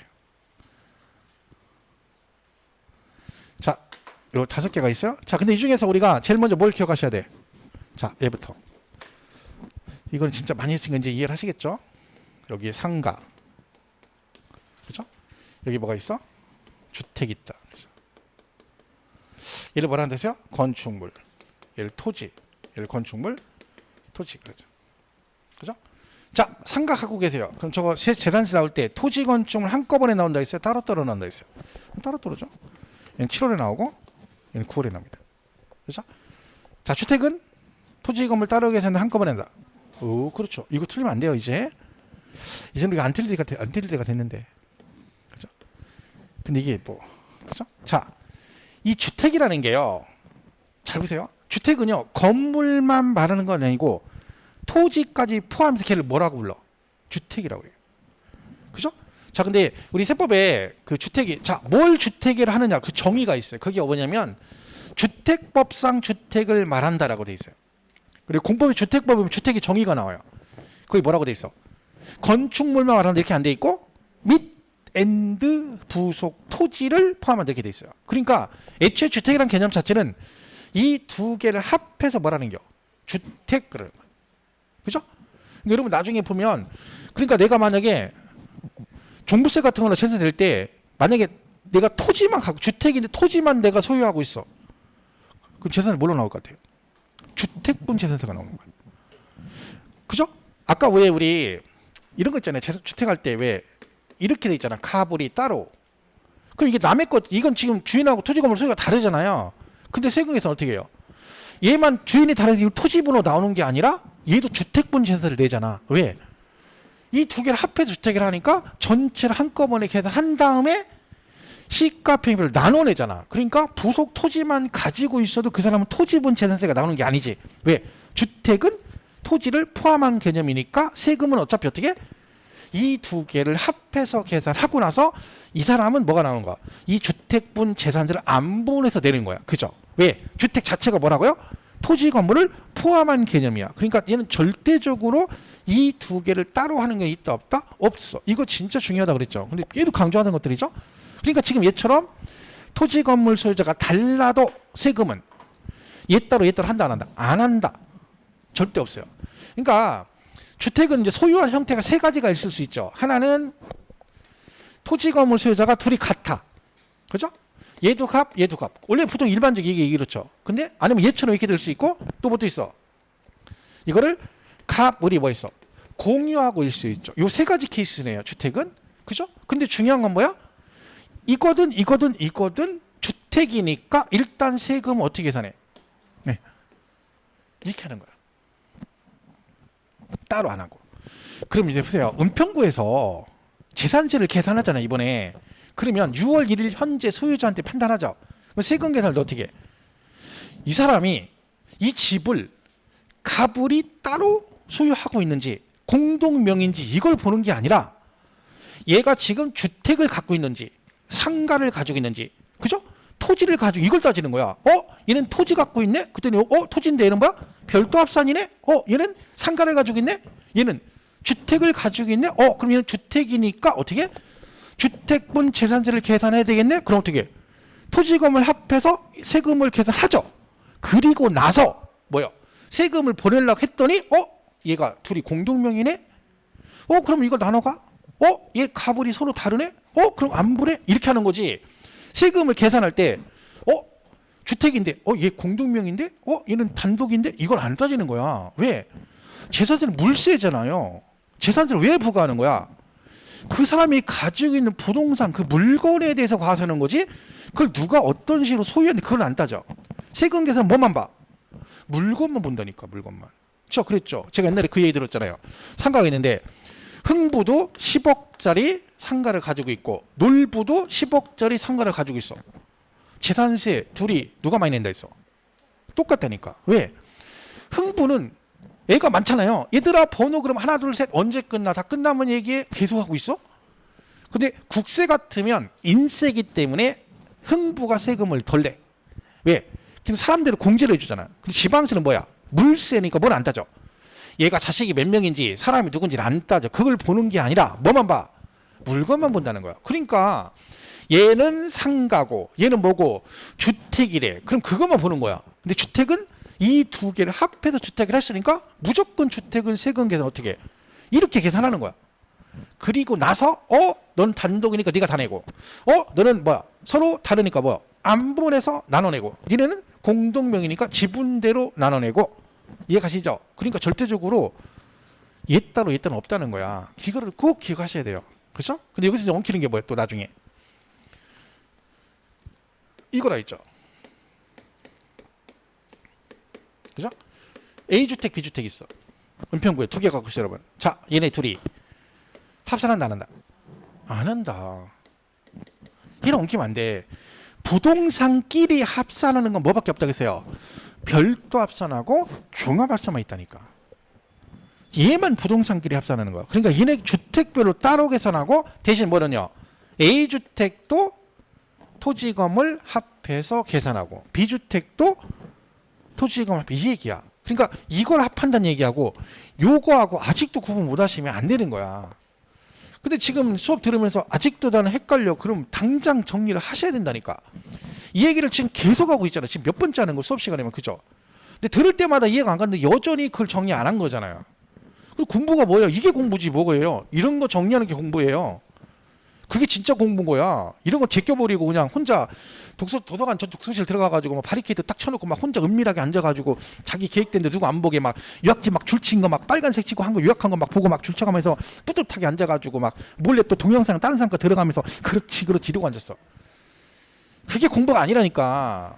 자, 요 5개가 있어요. 자, 근데 이 중에서 우리가 제일 먼저 뭘 기억하셔야 돼? 자, 얘부터. 이건 진짜 많이 했으니까 이제 이해를 하시겠죠? 여기에 상가. 그죠? 여기 뭐가 있어? 주택이 있다. 그죠? 얘를 뭐라는 뜻이요? 건축물. 얘를 토지. 얘를 건축물, 토지. 그죠? 그죠? 자, 생각하고 계세요. 그럼 저거 재산세 나올 때 토지 건축물 한꺼번에 나온다 했어요? 따로따로 나온다 했어요? 따로따로죠. 얘는 7월에 나오고 얘는 9월에 나옵니다. 그죠? 자, 주택은 토지 건물 따로 계산은 한꺼번에 한다. 오, 그렇죠. 이거 틀리면 안 돼요, 이제. 이제는 우리가 안 틀릴 때가 됐는데. 그죠? 근데 이게 뭐, 그죠? 자, 이 주택이라는 게요. 잘 보세요. 주택은요, 건물만 말하는 건 아니고 토지까지 포함해서 걔를 뭐라고 불러? 주택이라고 해요. 그죠? 자, 근데 우리 세법에 그 주택이, 자, 뭘 주택이라 하느냐, 그 정의가 있어요. 그게 뭐냐면 주택법상 주택을 말한다라고 돼 있어요. 그리고 공법의 주택법에 보면 주택의 정의가 나와요. 거기 뭐라고 돼 있어? 건축물만 말하는데 이렇게 안 돼 있고 및 앤드 부속 토지를 포함한다 이렇게 돼 있어요. 그러니까 애초에 주택이라는 개념 자체는 이 두 개를 합해서 뭐라는 겨? 주택 그래요. 그죠? 그러니까 여러분 나중에 보면 그러니까 내가 만약에 종부세 같은 걸로 재산 될 때 만약에 내가 토지만 갖고 주택인데 토지만 내가 소유하고 있어. 그럼 재산이 뭘로 나올 것 같아요? 주택분 재산세가 나오는 거예요. 그죠? 아까 왜 우리 이런 거 있잖아요. 주택할 때 왜 이렇게 돼 있잖아. 카불이 따로. 그럼 이게 남의 것, 이건 지금 주인하고 토지 건물 소유가 다르잖아요. 근데 세금에서는 어떻게 해요? 얘만 주인이 다르지 토지분으로 나오는 게 아니라 얘도 주택분 재산세를 내잖아. 왜? 이 두 개를 합해서 주택을 하니까 전체를 한꺼번에 계산한 다음에 시가평입을 나눠내잖아. 그러니까 부속 토지만 가지고 있어도 그 사람은 토지분 재산세가 나오는 게 아니지. 왜? 주택은 토지를 포함한 개념이니까 세금은 어차피 어떻게? 이 두 개를 합해서 계산하고 나서 이 사람은 뭐가 나오는 거야? 이 주택분 재산세를 안 분해서 내는 거야. 그죠? 왜? 주택 자체가 뭐라고요? 토지 건물을 포함한 개념이야. 그러니까 얘는 절대적으로 이 두 개를 따로 하는 게 있다 없다? 없어. 이거 진짜 중요하다 그랬죠. 근데 얘도 강조하는 것들이죠. 그러니까 지금 얘처럼 토지 건물 소유자가 달라도 세금은 얘 따로 한다 안 한다? 안 한다. 절대 없어요. 그러니까 주택은 이제 소유한 형태가 세 가지가 있을 수 있죠. 하나는 토지 건물 소유자가 둘이 같아. 그죠? 얘도 갑, 얘도 갑. 원래 보통 일반적인 이게 이렇죠. 근데 아니면 얘처럼 이렇게 될 수 있고 또 뭐 또 있어. 이거를 갑을이 뭐 있어? 공유하고 일 수 있죠. 요 세 가지 케이스네요. 주택은. 그죠? 근데 중요한 건 뭐야? 이거든 주택이니까 일단 세금 어떻게 계산해? 네. 이렇게 하는 거야. 따로 안 하고. 그럼 이제 보세요. 은평구에서 재산세를 계산하잖아요, 이번에. 그러면 6월 1일 현재 소유자한테 판단하죠. 그럼 세금 계산을 어떻게 해? 이 사람이 이 집을 가불이 따로 소유하고 있는지 공동명인지 이걸 보는 게 아니라 얘가 지금 주택을 갖고 있는지 상가를 가지고 있는지, 그죠? 토지를 가지고 이걸 따지는 거야. 얘는 토지 갖고 있네? 그랬더니 토지인데 얘는 뭐야? 별도 합산이네? 얘는 상가를 가지고 있네? 얘는 주택을 가지고 있네? 그럼 얘는 주택이니까 어떻게? 주택분 재산세를 계산해야 되겠네? 그럼 어떻게? 토지금을 합해서 세금을 계산하죠. 그리고 나서 뭐요? 세금을 보내려고 했더니 얘가 둘이 공동명의네? 그럼 이걸 나눠가? 얘 가불이 서로 다르네? 그럼 안 부래? 이렇게 하는 거지. 세금을 계산할 때 주택인데 얘 공동명인데 얘는 단독인데 이걸 안 따지는 거야. 왜? 재산세는 물세잖아요. 재산세를 왜 부과하는 거야? 그 사람이 가지고 있는 부동산 그 물건에 대해서 과세하는 거지. 그걸 누가 어떤 식으로 소유했는데 그걸 안 따져. 세금 계산은 뭐만 봐? 물건만 본다니까. 물건만. 그랬죠. 제가 옛날에 그 얘기 들었잖아요. 상가가 있는데 흥부도 10억짜리 상가를 가지고 있고 놀부도 10억짜리 상가를 가지고 있어. 재산세 둘이 누가 많이 낸다 했어? 똑같다니까. 왜? 흥부는 애가 많잖아요. 얘들아 번호 그럼 하나 둘 셋 언제 끝나? 다 끝나면 얘기해. 계속하고 있어? 근데 국세 같으면 인세기 때문에 흥부가 세금을 덜 내. 왜? 그냥 사람들을 공제를 해주잖아. 근데 지방세는 뭐야? 물세니까 뭘 안 따져. 얘가 자식이 몇 명인지 사람이 누군지를 안 따져. 그걸 보는 게 아니라 뭐만 봐? 물건만 본다는 거야. 그러니까 얘는 상가고 얘는 뭐고 주택이래. 그럼 그것만 보는 거야. 근데 주택은 이 두 개를 합해서 주택을 했으니까 무조건 주택은 세금 계산 어떻게 해? 이렇게 계산하는 거야. 그리고 나서 넌 단독이니까 네가 다 내고 너는 뭐야? 서로 다르니까 뭐야? 안분해서 나눠내고 니네는 공동명이니까 지분대로 나눠내고 이해가시죠? 그러니까 절대적으로 얘 따로 없다는 거야. 이거를 꼭 기억하셔야 돼요. 그렇죠? 근데 여기서 이제 엉키는 게 뭐예요? 또 나중에 이거라 있죠. 그죠? A주택, B주택 있어. 은평구에 두 개 갖고 있어, 여러분. 자, 얘네 둘이 합산한다, 안 한다? 안 한다. 얘는 엉키면 안 돼. 부동산끼리 합산하는 건 뭐밖에 없다고 했어요? 별도 합산하고 종합 합산만 있다니까. 얘만 부동산끼리 합산하는 거야. 그러니까 얘네 주택별로 따로 계산하고 대신 뭐냐요? A주택도 토지금을 합해서 계산하고 B주택도 토지금 합해. 이 얘기야. 그러니까 이걸 합한다는 얘기하고 요거하고 아직도 구분 못 하시면 안 되는 거야. 근데 지금 수업 들으면서 아직도 나는 헷갈려. 그럼 당장 정리를 하셔야 된다니까. 이 얘기를 지금 계속 하고 있잖아. 지금 몇 번째 하는 거 수업 시간이면. 그죠? 근데 들을 때마다 이해가 안 가는데 여전히 그걸 정리 안 한 거잖아요. 그리고 공부가 뭐예요? 이게 공부지 뭐예요? 이런 거 정리하는 게 공부예요. 그게 진짜 공부인 거야. 이런 거 제껴버리고 그냥 혼자 도서관 독서실 들어가가지고 막 바리케이트 딱 쳐놓고 막 혼자 은밀하게 앉아가지고 자기 계획된 데 누구 안 보게 막 유학지 막 줄친 거 막 빨간색 치고 한 거 유학한 거 막 보고 막 줄쳐가면서 뿌듯하게 앉아가지고 막 몰래 또 동영상 다른 사람 거 들어가면서 그렇지 이러고 앉았어. 그게 공부가 아니라니까.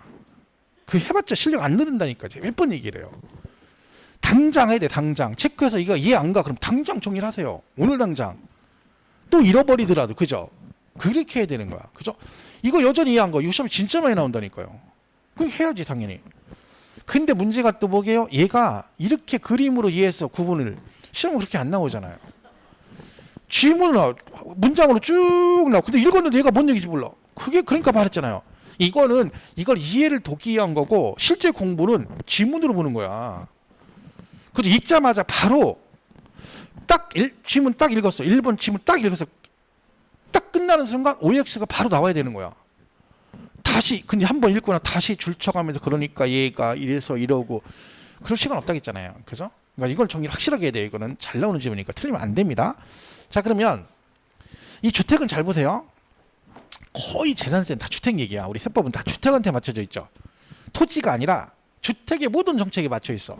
그 해봤자 실력 안 늘는다니까. 제가 몇 번 얘기를 해요. 당장 해야 돼. 당장. 체크해서 이거 이해 안 가. 그럼 당장 정리를 하세요. 오늘 당장. 또 잃어버리더라도. 그죠? 그렇게 해야 되는 거야. 그죠? 이거 여전히 이해 안 가. 이거 시험에 진짜 많이 나온다니까요. 그럼 해야지 당연히. 근데 문제가 또 뭐게요? 얘가 이렇게 그림으로 이해해서 구분을 시험은 그렇게 안 나오잖아요. 지문은 문장으로 쭉 나와. 근데 읽었는데 얘가 뭔 얘기인지 몰라. 그게 그러니까 말했잖아요. 이걸 이해를 돕기 위한 거고 실제 공부는 지문으로 보는 거야. 그래서 읽자마자 바로 지문 딱 읽었어. 1번 지문 딱 읽었어. 딱 끝나는 순간 OX가 바로 나와야 되는 거야. 다시 근데 한 번 읽거나 다시 줄쳐가면서 그러니까 얘가 이래서 이러고 그럴 시간 없다겠잖아요. 그죠? 그러니까 이걸 정리를 확실하게 해야 돼요. 이거는 잘 나오는 질문이니까 틀리면 안 됩니다. 자, 그러면 이 주택은 잘 보세요. 거의 재산세는 다 주택 얘기야. 우리 세법은 다 주택한테 맞춰져 있죠. 토지가 아니라 주택의 모든 정책에 맞춰 있어.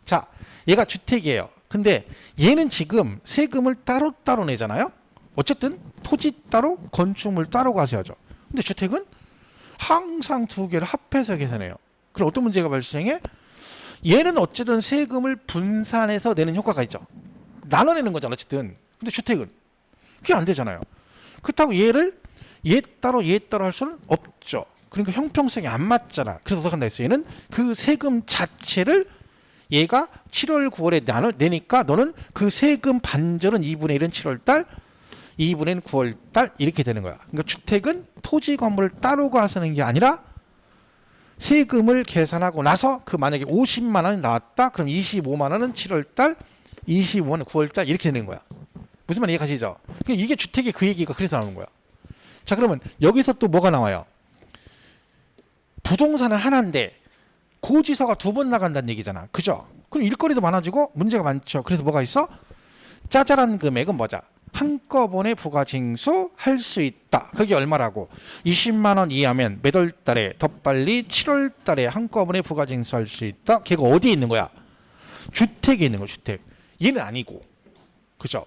자, 얘가 주택이에요. 근데 얘는 지금 세금을 따로따로 내잖아요. 어쨌든 토지 따로 건축물 따로 가셔야죠. 근데 주택은 항상 두 개를 합해서 계산해요. 그럼 어떤 문제가 발생해? 얘는 어쨌든 세금을 분산해서 내는 효과가 있죠. 나눠내는 거잖아 어쨌든. 근데 주택은 그게 안 되잖아요. 그렇다고 얘를 얘 따로 할 수는 없죠. 그러니까 형평성이 안 맞잖아. 그래서 어떻게 한다 했어? 얘는 그 세금 자체를 얘가 7월 9월에 내니까 너는 그 세금 반절은 2분의 1은 7월달, 2분의 1은 9월달 이렇게 되는 거야. 그러니까 주택은 토지 건물을 따로 가서는 게 아니라 세금을 계산하고 나서 그 만약에 50만 원이 나왔다. 그럼 25만 원은 7월달, 25만 원은 9월달 이렇게 되는 거야. 무슨 말 이해가시죠? 이게 주택의 그 얘기가 그래서 나오는 거야. 자, 그러면 여기서 또 뭐가 나와요? 부동산은 하나인데 고지서가 두 번 나간다는 얘기잖아. 그죠? 그럼 일거리도 많아지고 문제가 많죠. 그래서 뭐가 있어? 짜잘한 금액은 뭐자? 한꺼번에 부가징수 할 수 있다. 그게 얼마라고? 20만 원 이하면 몇 월 달에 더 빨리 7월 달에 한꺼번에 부가징수 할 수 있다. 걔가 어디에 있는 거야? 주택에 있는 거야. 주택. 얘는 아니고. 그죠?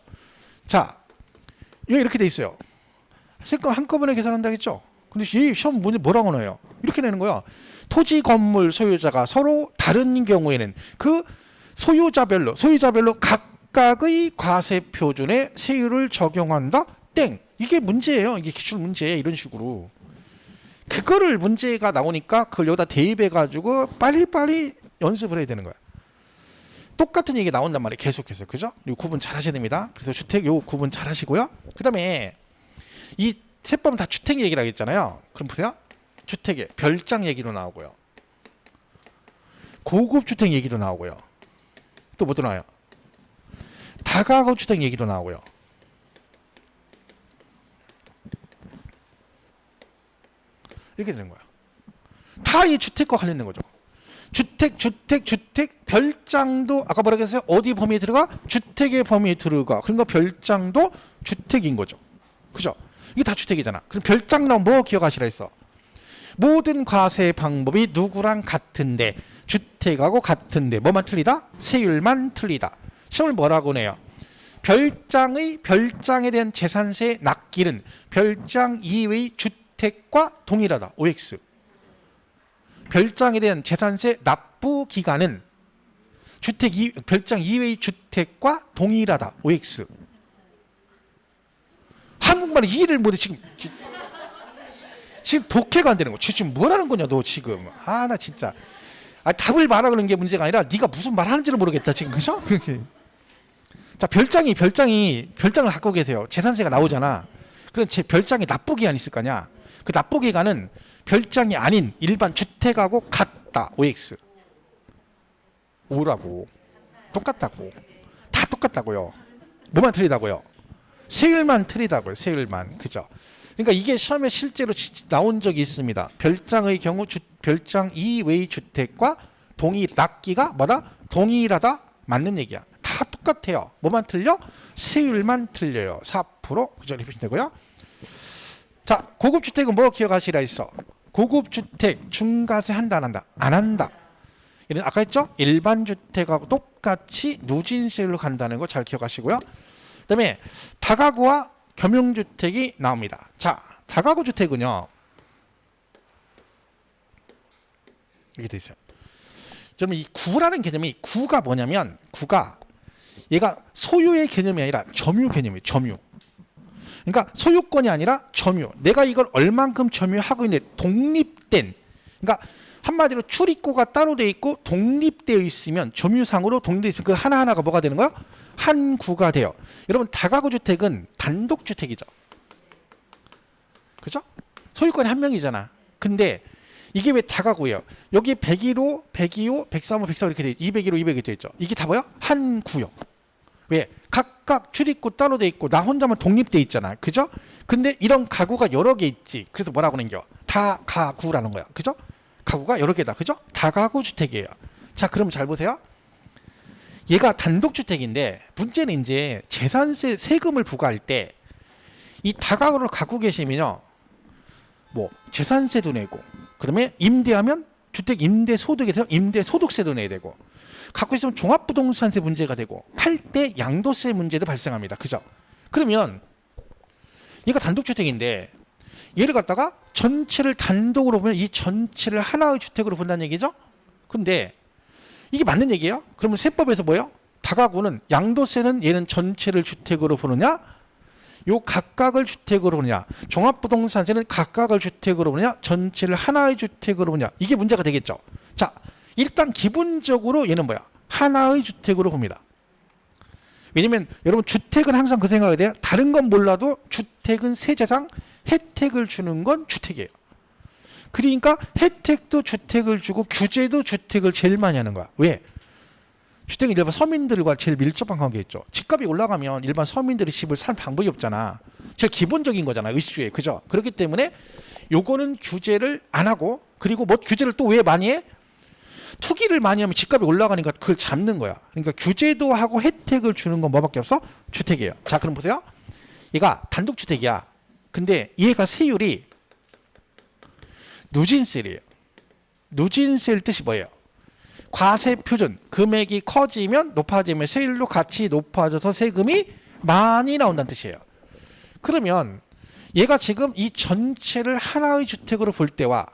자, 여기 이렇게 돼 있어요. 세금 한꺼번에 계산한다 했죠? 근데 이 시험 문제 뭐라고 넣어요? 이렇게 내는 거야. 토지 건물 소유자가 서로 다른 경우에는 그 소유자별로 각각의 과세 표준에 세율을 적용한다. 땡. 이게 문제예요. 이게 기출 문제예요. 이런 식으로. 그거를 문제가 나오니까 그걸 여기다 대입해 가지고 빨리빨리 연습을 해야 되는 거야. 똑같은 얘기 나온단 말이에요. 계속해서. 그죠? 이 구분 잘 하셔야 됩니다. 그래서 주택 요 구분 잘 하시고요. 그다음에 이 세법은 다 주택 얘기라고 했잖아요. 그럼 보세요. 주택에 별장 얘기도 나오고요. 고급 주택 얘기도 나오고요. 또 뭐도 나와요? 다가구 주택 얘기도 나오고요. 이렇게 되는 거야. 다 이 주택과 관련된 거죠. 주택, 별장도 아까 뭐라고 했어요? 어디 범위에 들어가? 주택의 범위에 들어가. 그러니까 별장도 주택인 거죠. 그죠? 이게 다 주택이잖아. 그럼 별장 나오면 뭐 기억하시라 했어? 모든 과세 방법이 누구랑 같은데 주택하고 같은데 뭐만 틀리다? 세율만 틀리다. 시험을 뭐라고 내요? 별장에 대한 재산세 납기는 별장 이외의 주택과 동일하다. OX. 별장에 대한 재산세 납부 기간은 별장 이외의 주택과 동일하다. OX. 한국말을 이해를 못해. 지금 독해가 안 되는 거. 지금 뭐라는 거냐 너 지금. 아, 나 진짜. 답을 말하는 게 문제가 아니라 네가 무슨 말 하는지를 모르겠다 지금. 그죠? 자, 별장을 갖고 계세요. 재산세가 나오잖아. 그럼 제 별장에 납부 기간이 있을 거냐? 그 납부 기간은 별장이 아닌 일반 주택하고 같다. OX. 오라고. 똑같다고. 다 똑같다고요. 뭐만 틀리다고요? 세율만 틀리다고요. 세율만. 그죠? 그러니까 이게 시험에 실제로 나온 적이 있습니다. 별장의 경우 별장 이외의 주택과 납기가 뭐다? 동일하다. 맞는 얘기야. 다 똑같아요. 뭐만 틀려? 세율만 틀려요. 4%. 그죠? 이렇게 되고요. 자, 고급 주택은 뭐 기억하시라 했어? 고급 주택 중과세 한다 안 한다? 안 한다. 이런 아까 했죠? 일반 주택하고 똑같이 누진세율로 간다는 거 잘 기억하시고요. 그다음에 다가구와 겸용주택이 나옵니다. 자, 다가구 주택은요. 이렇게 돼 있어요. 그러면 이 구라는 개념이 구가 뭐냐면 구가 얘가 소유의 개념이 아니라 점유 개념이에요. 점유. 그러니까 소유권이 아니라 점유. 내가 이걸 얼만큼 점유하고 있는데 독립된. 그러니까 한마디로 출입구가 따로 돼 있고 독립되어 있으면 점유상으로 독립되어 있으면 그 하나하나가 뭐가 되는 거야? 한 구가 돼요. 여러분 다가구 주택은 단독 주택이죠. 그죠? 소유권이 한 명이잖아. 근데 이게 왜 다가구예요? 여기 101호, 102호, 103호, 104호 이렇게 돼 있죠. 201호, 202호 돼 있죠. 이게 다 뭐야? 한 구요. 왜? 각각 출입구 따로 돼 있고 나 혼자만 독립돼 있잖아. 그죠? 근데 이런 가구가 여러 개 있지. 그래서 뭐라고 하는겨? 다가구라는 거야. 그죠? 가구가 여러 개다. 그죠? 다가구 주택이에요. 자, 그럼 잘 보세요. 얘가 단독주택인데 문제는 이제 재산세 세금을 부과할 때 이 다가구를 갖고 계시면요, 뭐 재산세도 내고, 그다음에 임대하면 주택 임대 소득에서 임대 소득세도 내야 되고, 갖고 있으면 종합부동산세 문제가 되고, 팔 때 양도세 문제도 발생합니다. 그죠? 그러면 얘가 단독주택인데 얘를 갖다가 전체를 단독으로 보면 이 전체를 하나의 주택으로 본다는 얘기죠. 근데 이게 맞는 얘기예요? 그러면 세법에서 뭐예요? 다가구는 양도세는 얘는 전체를 주택으로 보느냐, 요 각각을 주택으로 보느냐, 종합부동산세는 각각을 주택으로 보느냐, 전체를 하나의 주택으로 보느냐, 이게 문제가 되겠죠. 자, 일단 기본적으로 얘는 뭐야? 하나의 주택으로 봅니다. 왜냐면 여러분 주택은 항상 그 생각이 돼요. 다른 건 몰라도 주택은 세제상 혜택을 주는 건 주택이에요. 그러니까 혜택도 주택을 주고 규제도 주택을 제일 많이 하는 거야. 왜? 주택은 일반 서민들과 제일 밀접한 관계 있죠. 집값이 올라가면 일반 서민들이 집을 살 방법이 없잖아. 제일 기본적인 거잖아, 의식주의. 그죠? 그렇기 때문에 요거는 규제를 안 하고, 그리고 뭐 규제를 또 왜 많이 해? 투기를 많이 하면 집값이 올라가니까 그걸 잡는 거야. 그러니까 규제도 하고 혜택을 주는 건 뭐밖에 없어? 주택이에요. 자, 그럼 보세요. 얘가 단독주택이야. 근데 얘가 세율이 누진세율이에요. 누진세일 뜻이 뭐예요? 과세 표준, 금액이 커지면 높아지면 세율도 같이 높아져서 세금이 많이 나온다는 뜻이에요. 그러면 얘가 지금 이 전체를 하나의 주택으로 볼 때와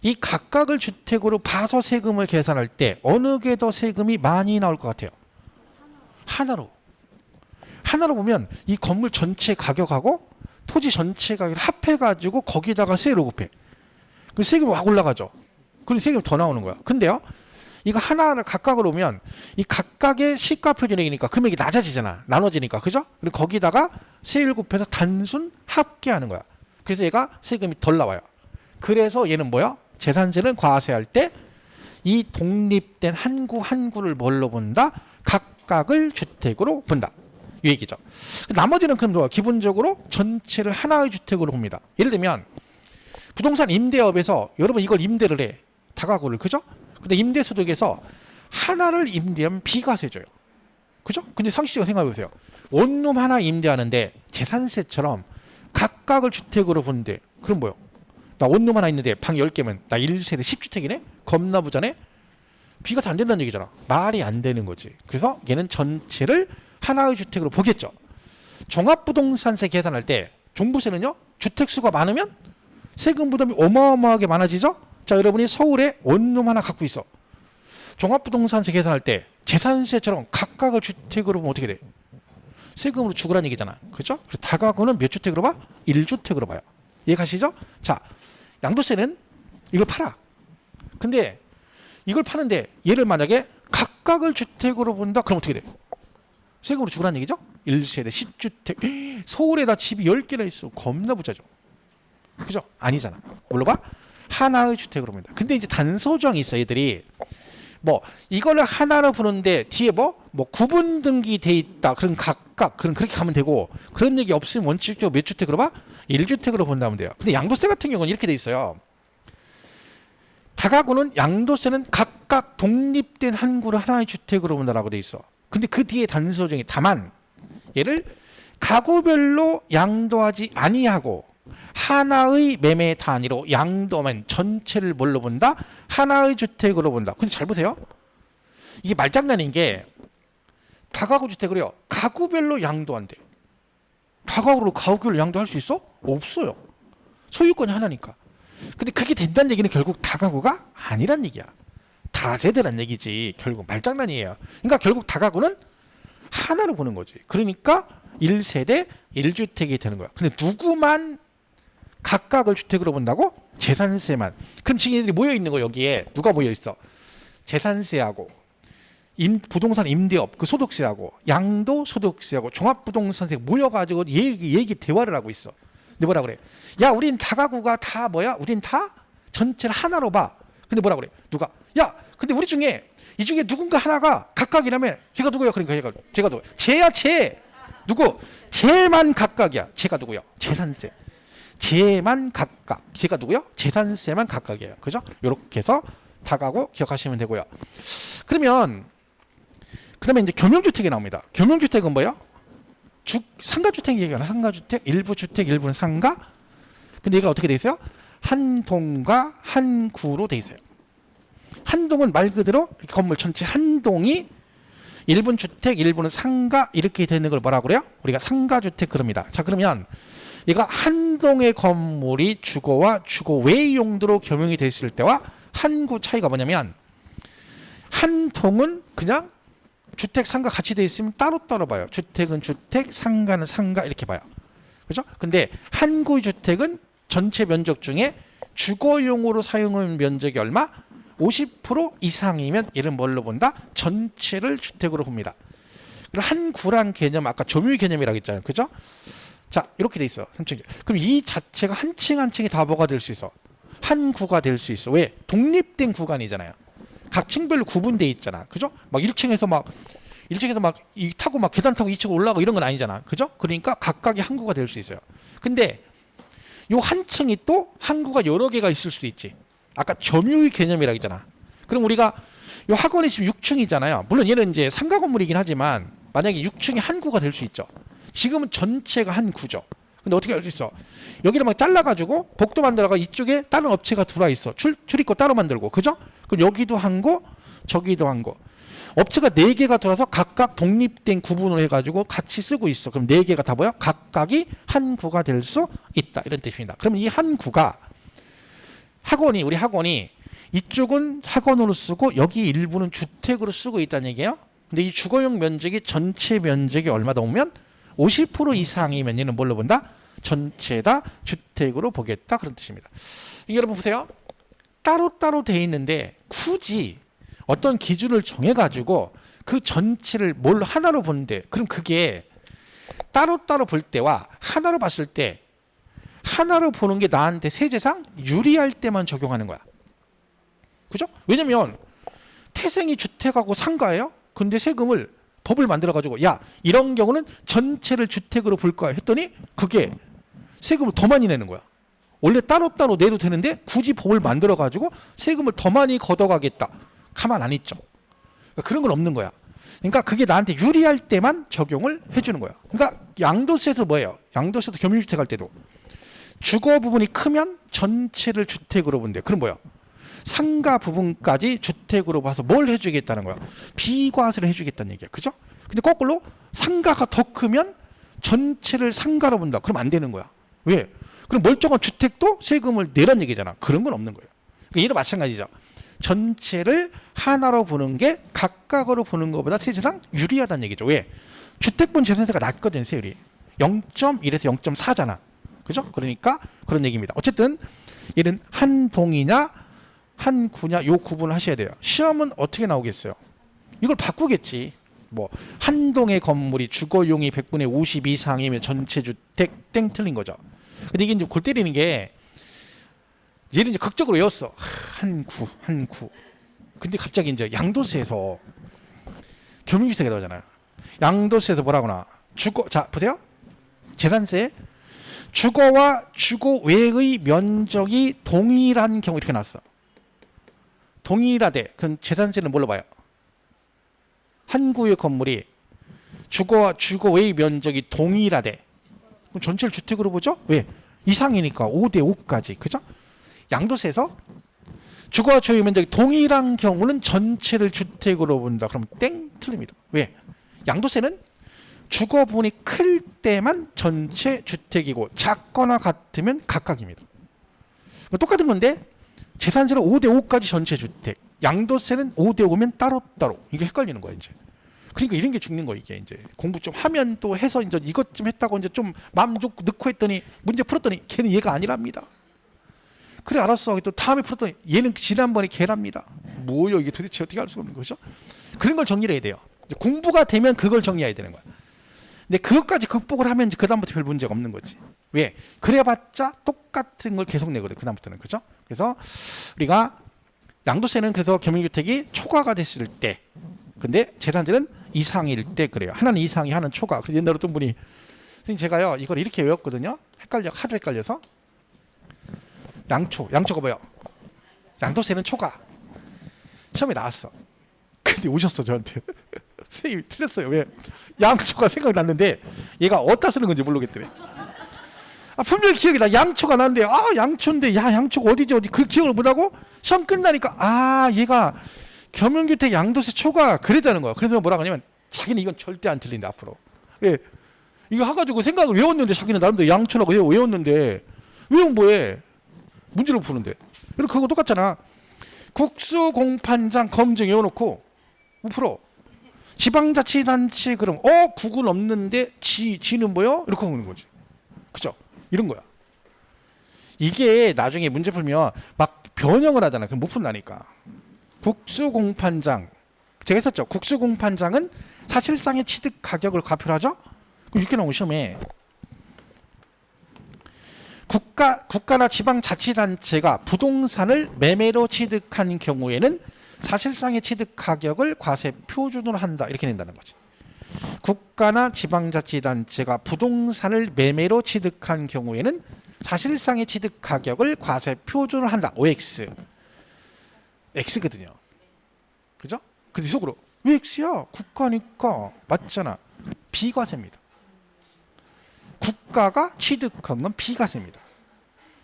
이 각각을 주택으로 봐서 세금을 계산할 때 어느 게 더 세금이 많이 나올 것 같아요? 하나로. 하나로 보면 이 건물 전체 가격하고 토지 전체 가격을 합해가지고 거기다가 세율을 곱해. 그럼 세금이 확 올라가죠. 그럼 세금이 더 나오는 거야. 근데요, 이거 하나를 각각으로 오면 이 각각의 시가 표준액이니까 금액이 낮아지잖아. 나눠지니까. 그죠? 그리고 거기다가 세율 곱해서 단순 합계하는 거야. 그래서 얘가 세금이 덜 나와요. 그래서 얘는 뭐야? 재산세는 과세할 때 이 독립된 한 구 한 구를 뭘로 본다? 각각을 주택으로 본다. 이 얘기죠. 나머지는 그럼 뭐야? 기본적으로 전체를 하나의 주택으로 봅니다. 예를 들면 부동산 임대업에서 여러분 이걸 임대를 해. 다가구를. 그죠? 근데 임대소득에서 하나를 임대하면 비과세 줘요. 그죠? 근데 상식적으로 생각해 보세요. 원룸 하나 임대하는데 재산세처럼 각각을 주택으로 보는데 그럼 뭐요? 나 원룸 하나 있는데 방 10개면 나 1세대 10주택이네? 겁나 부자네? 비과세 안 된다는 얘기잖아. 말이 안 되는 거지. 그래서 얘는 전체를 하나의 주택으로 보겠죠. 종합부동산세 계산할 때 종부세는요, 주택수가 많으면 세금 부담이 어마어마하게 많아지죠. 자, 여러분이 서울에 원룸 하나 갖고 있어. 종합부동산세 계산할 때 재산세처럼 각각을 주택으로 보면 어떻게 돼? 세금으로 주고라는 얘기잖아. 그렇죠? 그래서 다가구는 몇 주택으로 봐? 1주택으로 봐요. 이해가시죠? 자, 양도세는 이걸 팔아. 근데 이걸 파는데 얘를 만약에 각각을 주택으로 본다? 그럼 어떻게 돼? 세금으로 주고라는 얘기죠? 1세대 10주택. 서울에다 집이 10개나 있어. 겁나 부자죠. 그죠? 아니잖아. 물어봐? 하나의 주택으로 봅니다. 근데 이제 단서조항이 있어. 얘들이 뭐 이거를 하나로 보는데 뒤에 뭐 구분 등기돼 있다. 그런 각각 그렇게 가면 되고, 그런 얘기 없으면 원칙적으로 몇 주택으로 봐? 1주택으로 본다면 돼요. 근데 양도세 같은 경우는 이렇게 돼 있어요. 다가구는 양도세는 각각 독립된 한 구를 하나의 주택으로 본다라고 돼 있어. 근데 그 뒤에 단서조항이 다만 얘를 가구별로 양도하지 아니하고 하나의 매매 단위로 양도하면 전체를 뭘로 본다? 하나의 주택으로 본다. 근데 잘 보세요. 이게 말장난인 게 다가구 주택을요, 가구별로 양도한대. 다가구로 가구별로 양도할 수 있어? 없어요. 소유권이 하나니까. 근데 그게 된다는 얘기는 결국 다가구가 아니란 얘기야. 다세대란 얘기지. 결국 말장난이에요. 그러니까 결국 다가구는 하나로 보는 거지. 그러니까 1세대 1주택이 되는 거야. 근데 누구만 각각을 주택으로 본다고? 재산세만. 그럼 지금 얘들이 모여 있는 거 여기에 누가 모여 있어? 재산세하고 부동산 임대업 그 소득세하고 양도 소득세하고 종합부동산세 모여가지고 얘기 대화를 하고 있어. 근데 뭐라 그래? 야, 우린 다가구가 다 뭐야? 우린 다 전체를 하나로 봐. 근데 뭐라 그래? 누가? 야, 근데 우리 중에 이 중에 누군가 하나가 각각이라면 걔가 누구야? 그러니까 제가 누구야? 쟤야 쟤. 누구? 쟤만 각각이야. 쟤가 누구야? 재산세. 쟤만 각각. 걔가 누구요? 재산세만 각각이에요. 그죠? 이렇게 해서 다가구 기억하시면 되고요. 그러면 그다음에 이제 겸용주택이 나옵니다. 겸용주택은 뭐예요? 상가주택 얘기하나? 상가주택, 일부 주택, 일부는 상가. 근데 얘가 어떻게 돼 있어요? 한 동과 한 구로 돼 있어요. 한 동은 말 그대로 건물 전체 한 동이 일부는 주택, 일부는 상가 이렇게 되는 걸 뭐라고 그래요? 우리가 상가주택 그럽니다. 자, 그러면 얘가 한 동의 건물이 주거와 주거 외 용도로 겸용이 됐을 때와 한 구 차이가 뭐냐면 한 동은 그냥 주택, 상가 같이 돼 있으면 따로따로 봐요. 주택은 주택, 상가는 상가 이렇게 봐요. 그죠? 근데 한 구의 주택은 전체 면적 중에 주거용으로 사용하는 면적이 얼마? 50% 이상이면 얘는 뭘로 본다? 전체를 주택으로 봅니다. 그럼 한 구란 개념 아까 점유의 개념이라고 했잖아요. 그죠? 자, 이렇게 돼 있어. 그럼 이 자체가 한 층 한 층이 다 뭐가 될 수 있어? 한 구가 될 수 있어. 왜? 독립된 구간이잖아요. 각 층별로 구분돼 있잖아. 그죠? 막 1층에서 막 타고 막 계단 타고 2층 올라가고 이런 건 아니잖아. 그죠? 그러니까 각각이 한 구가 될 수 있어요. 근데 요 한 층이 또 한 구가 여러 개가 있을 수도 있지. 아까 점유의 개념이라고 했잖아. 그럼 우리가 요 학원이 지금 6층이잖아요. 물론 얘는 이제 상가 건물이긴 하지만 만약에 6층이 한 구가 될 수 있죠. 지금은 전체가 한 구죠. 근데 어떻게 할 수 있어? 여기를 막 잘라가지고 복도 만들어가 이쪽에 다른 업체가 들어와 있어. 출입구 따로 만들고. 그죠? 그럼 여기도 한 구, 저기도 한 구. 업체가 4개가 들어와서 각각 독립된 구분을 해가지고 같이 쓰고 있어. 그럼 4개가 다 뭐야? 각각이 한 구가 될 수 있다. 이런 뜻입니다. 그럼 이 한 구가 우리 학원이 이쪽은 학원으로 쓰고 여기 일부는 주택으로 쓰고 있다는 얘기예요. 근데 이 주거용 면적이 전체 면적이 얼마다 오면 50% 이상이면 얘는 뭘로 본다? 전체 다 주택으로 보겠다. 그런 뜻입니다. 여러분 보세요. 따로따로 돼 있는데 굳이 어떤 기준을 정해가지고 그 전체를 뭘 하나로 보는데 그럼 그게 따로따로 볼 때와 하나로 봤을 때 하나로 보는 게 나한테 세제상 유리할 때만 적용하는 거야. 그죠? 왜냐면 태생이 주택하고 상가예요. 근데 세금을 법을 만들어가지고 야 이런 경우는 전체를 주택으로 볼 거야 했더니 그게 세금을 더 많이 내는 거야. 원래 따로따로 내도 되는데 굳이 법을 만들어가지고 세금을 더 많이 걷어가겠다. 가만 안 있죠. 그러니까 그런 건 없는 거야. 그러니까 그게 나한테 유리할 때만 적용을 해주는 거야. 그러니까 양도세에서 뭐예요? 양도세도 겸용주택 할 때도 주거 부분이 크면 전체를 주택으로 본대. 그럼 뭐야? 상가 부분까지 주택으로 봐서 뭘 해주겠다는 거야? 비과세를 해주겠다는 얘기야. 그죠? 근데 거꾸로 상가가 더 크면 전체를 상가로 본다. 그럼 안 되는 거야. 왜? 그럼 멀쩡한 주택도 세금을 내란 얘기잖아. 그런 건 없는 거예요. 그러니까 얘도 마찬가지죠. 전체를 하나로 보는 게 각각으로 보는 것보다 세제상 유리하다는 얘기죠. 왜? 주택분 재산세가 낮거든, 세율이. 0.1에서 0.4잖아. 그죠? 그러니까 그런 얘기입니다. 어쨌든 얘는 한 동이냐 한 구냐 요 구분을 하셔야 돼요. 시험은 어떻게 나오겠어요? 이걸 바꾸겠지. 뭐 한 동의 건물이 주거용이 100분의 50 이상이면 전체 주택 땡 틀린 거죠. 근데 이게 이제 골 때리는 게 얘는 이제 극적으로 외웠어. 한 구. 근데 갑자기 이제 양도세에서 겸용주택이 나오잖아요. 양도세에서 뭐라고 나? 자, 보세요. 재산세 주거와 주거 외의 면적이 동일한 경우 이렇게 나왔어. 동일하대. 그럼 재산세는 뭘로 봐요? 한 구의 건물이 주거와 주거 외의 면적이 동일하대. 그럼 전체를 주택으로 보죠? 왜? 이상이니까 5대 5까지. 그죠? 양도세에서 주거와 주거 외의 면적이 동일한 경우는 전체를 주택으로 본다. 그럼 땡 틀립니다. 왜? 양도세는 주거 부분이 클 때만 전체 주택이고 작거나 같으면 각각입니다. 똑같은 건데 재산세는 5대 5까지 전체 주택, 양도세는 5대 5면 따로따로. 이게 헷갈리는 거야 이제. 그러니까 이런 게 죽는 거 이게 이제 공부 좀 하면 또 해서 이제 이것 좀 했다고 이제 좀 마음 좀 넣고 했더니 문제 풀었더니 걔는 얘가 아니랍니다. 그래 알았어. 또 다음에 풀었더니 얘는 지난번에 걔랍니다. 뭐요 이게 도대체 어떻게 할 수가 없는 거죠? 그런 걸 정리를 해야 돼요. 공부가 되면 그걸 정리해야 되는 거야. 근데 그것까지 극복을 하면 이제 그다음부터 별 문제가 없는 거지. 왜? 그래봤자 똑같은 걸 계속 내거든. 그다음부터는. 그죠? 그래서 우리가 양도세는 그래서 겸용주택이 초과가 됐을 때, 근데 재산세는 이상일 때 그래요. 하나는 이상이 하나는 초과. 그래서 옛날에 어떤 분이 선생님 제가요 이걸 이렇게 외웠거든요. 하도 헷갈려서 양초가 뭐요? 양도세는 초과. 시험에 나왔어. 근데 오셨어 저한테. 선생님이 틀렸어요. 왜? 양초가 생각났는데 얘가 어디다 쓰는 건지 모르겠더래. 분명히 기억이 나. 양초가 나는데 양초인데 양초가 어디지 그 기억을 못하고 시험 끝나니까 얘가 겸용규태 양도세 초과 그랬다는 거야. 그래서 뭐라 하냐면 자기는 이건 절대 안 틀린다 앞으로. 왜? 이거 해가지고 생각을 외웠는데 자기는 나름대로 양초라고 외웠는데 외운 뭐해? 문제를 푸는데. 그럼 그거 똑같잖아. 국수 공판장 검증 외워놓고 못 풀어. 지방자치단체 그럼 국은 없는데 지는 뭐요? 이렇게 하는 거지. 그죠? 이런 거야. 이게 나중에 문제 풀면 막 변형을 하잖아. 그럼 못 푼다니까. 국수공판장 제가 했었죠. 국수공판장은 사실상의 취득 가격을 과표를 하죠. 그럼 6개 나오고 시험에 국가나 지방자치단체가 부동산을 매매로 취득한 경우에는 사실상의 취득 가격을 과세 표준으로 한다. 이렇게 낸다는 거지. 국가나 지방자치단체가 부동산을 매매로 취득한 경우에는 사실상의 취득 가격을 과세 표준으로 한다. OX. X거든요. 그죠? 근데 속으로 왜 X야? 국가니까 맞잖아. 비과세입니다. 국가가 취득한 건 비과세입니다.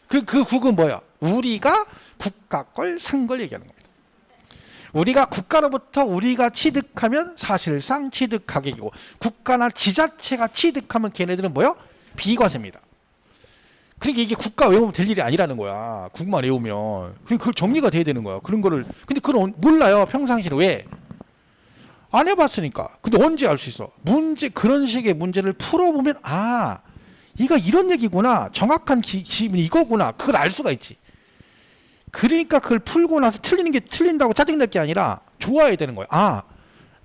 그 국은 뭐야? 우리가 국가 걸 산 걸 얘기하는 겁니다. 우리가 국가로부터 우리가 취득하면 사실상 취득 가격이고 국가나 지자체가 취득하면 걔네들은 뭐요? 비과세입니다. 그러니까 이게 국가 외우면 될 일이 아니라는 거야. 국만 외우면. 그걸 정리가 돼야 되는 거야. 그런 거를. 근데 그건 몰라요. 평상시에. 왜? 안 해봤으니까. 근데 언제 알 수 있어? 그런 식의 문제를 풀어보면 이거 이런 얘기구나. 정확한 기분이 이거구나. 그걸 알 수가 있지. 그러니까 그걸 풀고 나서 틀리는 게 틀린다고 짜증날 게 아니라 좋아야 되는 거야.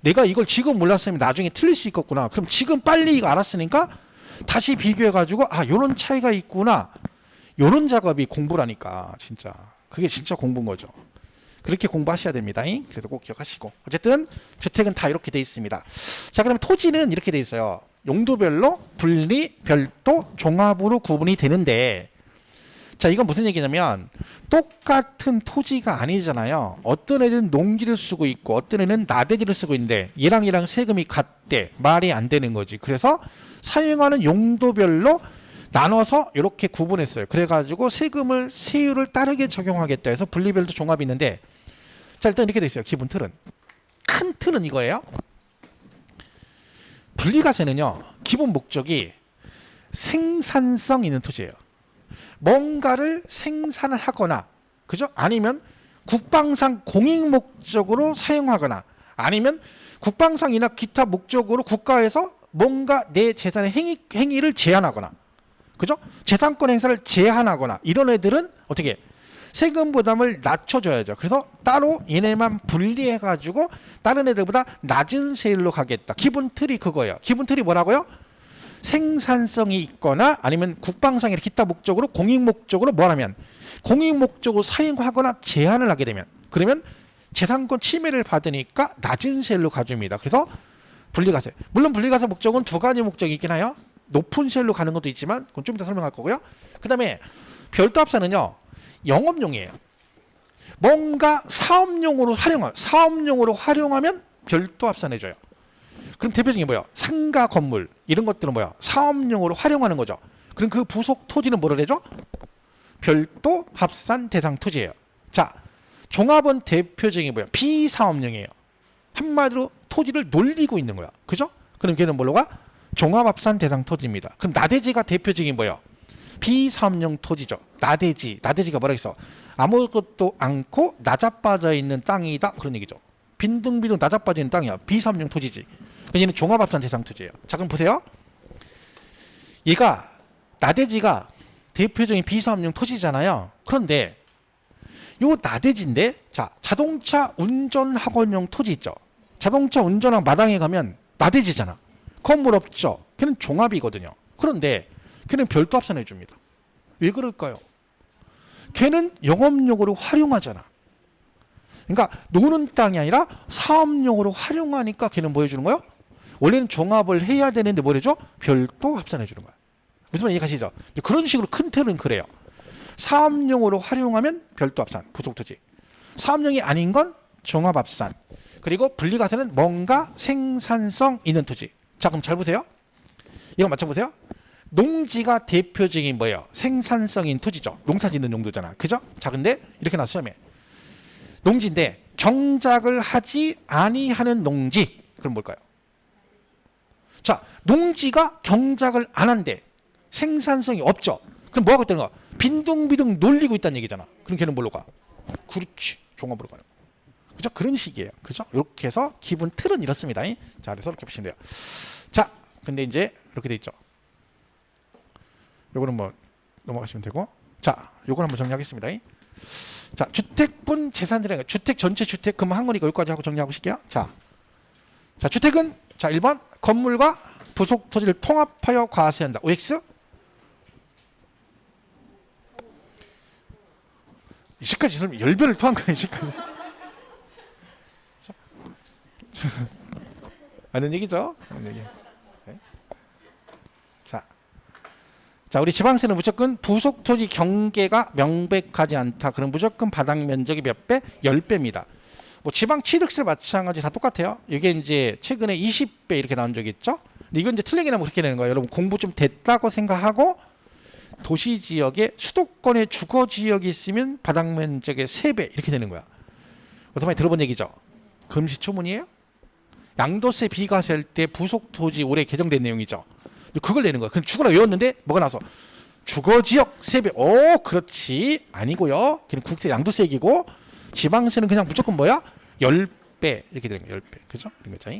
내가 이걸 지금 몰랐으면 나중에 틀릴 수 있겠구나. 그럼 지금 빨리 이거 알았으니까 다시 비교해가지고 요런 차이가 있구나. 요런 작업이 공부라니까. 진짜 그게 진짜 공부인 거죠. 그렇게 공부하셔야 됩니다. 그래도 꼭 기억하시고. 어쨌든 주택은 다 이렇게 돼 있습니다. 자, 그다음에 토지는 이렇게 돼 있어요. 용도별로 분리, 별도, 종합으로 구분이 되는데, 자, 이건 무슨 얘기냐면 똑같은 토지가 아니잖아요. 어떤 애는 농지를 쓰고 있고 어떤 애는 나대지를 쓰고 있는데 얘랑 세금이 같대. 말이 안 되는 거지. 그래서 사용하는 용도별로 나눠서 이렇게 구분했어요. 그래가지고 세율을 따르게 적용하겠다 해서 분리별도 종합이 있는데, 자, 일단 이렇게 돼 있어요. 기본 틀은. 큰 틀은 이거예요. 분리과세는요, 기본 목적이 생산성 있는 토지예요. 뭔가를 생산을 하거나, 그죠? 아니면 국방상 공익 목적으로 사용하거나, 아니면 국방상이나 기타 목적으로 국가에서 뭔가 내 재산의 행위를 제한하거나, 그죠? 재산권 행사를 제한하거나, 이런 애들은 어떻게 세금 부담을 낮춰줘야죠. 그래서 따로 얘네만 분리해가지고 다른 애들보다 낮은 세율로 가겠다. 기본 틀이 그거예요. 기본 틀이 뭐라고요? 생산성이 있거나 아니면 국방상의 기타 목적으로 공익 목적으로 뭐라면 공익 목적으로 사용하거나 제한을 하게 되면, 그러면 재산권 침해를 받으니까 낮은 세율로 가줍니다. 그래서 분리과세. 물론 분리과세 목적은 두 가지 목적이 있긴 해요. 높은 세율로 가는 것도 있지만 그건 좀 이따 설명할 거고요. 그 다음에 별도합산은요, 영업용이에요. 뭔가 사업용으로 활용하면 별도합산해줘요. 그럼 대표적인 게 뭐예요? 상가 건물 이런 것들은 뭐야? 사업용으로 활용하는 거죠. 그럼 그 부속 토지는 뭐를 해줘? 별도 합산 대상 토지예요. 자, 종합은 대표적인 게 뭐야? 비사업용이에요. 한마디로 토지를 놀리고 있는 거야. 그죠? 그럼 걔는 뭘로 가? 종합합산 대상 토지입니다. 그럼 나대지가 대표적인 뭐예요? 비사업용 토지죠. 나대지가 뭐라 했어? 아무것도 않고 나자빠져 있는 땅이다. 그런 얘기죠. 빈둥빈둥 나자빠져 있는 땅이야. 비사업용 토지지. 얘는 종합합산 대상 토지예요. 자, 그럼 보세요. 얘가 나대지가 대표적인 비사업용 토지잖아요. 그런데 요 나대지인데, 자, 자동차 운전학원용 토지 있죠. 자동차 운전학 마당에 가면 나대지잖아. 건물 없죠. 걔는 종합이거든요. 그런데 걔는 별도 합산해 줍니다. 왜 그럴까요? 걔는 영업용으로 활용하잖아. 그러니까 노는 땅이 아니라 사업용으로 활용하니까 걔는 뭐 해주는 거예요? 원래는 종합을 해야 되는데 뭘 해줘? 별도 합산해 주는 거야. 무슨 말 이해가시죠? 그런 식으로 큰 틀은 그래요. 사업용으로 활용하면 별도 합산, 부속토지. 사업용이 아닌 건 종합합산. 그리고 분리과세는 뭔가 생산성 있는 토지. 자, 그럼 잘 보세요. 이거 맞춰보세요. 농지가 대표적인 뭐예요? 생산성인 토지죠. 농사 짓는 용도잖아. 그죠? 자, 근데 이렇게 나서 시험에 농지인데 경작을 하지 아니하는 농지. 그럼 뭘까요? 자, 농지가 경작을 안 한대. 생산성이 없죠. 그럼 뭐 하고 있다는 거야? 빈둥비둥 놀리고 있다는 얘기잖아. 그럼 걔는 뭘로 가? 그렇지. 종합으로 가는 거야. 그죠? 그런 식이에요. 그죠? 이렇게 해서 기본 틀은 이렇습니다. 자, 그래서 이렇게 보시면 돼요. 자, 근데 이제 이렇게 돼 있죠. 요거는 뭐 넘어가시면 되고. 자, 요걸 한번 정리하겠습니다. 자, 주택분 재산세라는 거. 주택 전체 주택 그럼 한 거니까 여기까지 하고 정리하고 싶게요. 자, 주택은 자 1번 건물과 부속 토지를 통합하여 과세한다. OX 이제까지 설명 열변을 토한 거예요. 이제까지. 아는 얘기죠? 아는 얘기. 네. 자, 우리 지방세는 무조건 부속 토지 경계가 명백하지 않다. 그럼 무조건 바닥 면적이 몇 배? 10배입니다. 뭐 지방 취득세 마찬가지 다 똑같아요. 이게 이제 최근에 20배 이렇게 나온 적이 있죠. 근데 이건 이제 틀리게 나면 그렇게 되는 거예요. 여러분 공부 좀 됐다고 생각하고 도시 지역에 수도권에 주거 지역이 있으면 바닥 면적의 3배 이렇게 되는 거야. 어떤 많이 들어본 얘기죠. 금시초문이에요. 양도세 비과세할 때 부속 토지 올해 개정된 내용이죠. 그걸 내는 거야. 그럼 주거라 외웠는데 뭐가 나서 주거지역 3배. 오, 그렇지. 아니고요. 그냥 국세 양도세 얘기고 지방세는 그냥 무조건 뭐야? 10배 이렇게 되는 거야. 10배. 그죠? 이런 거죠.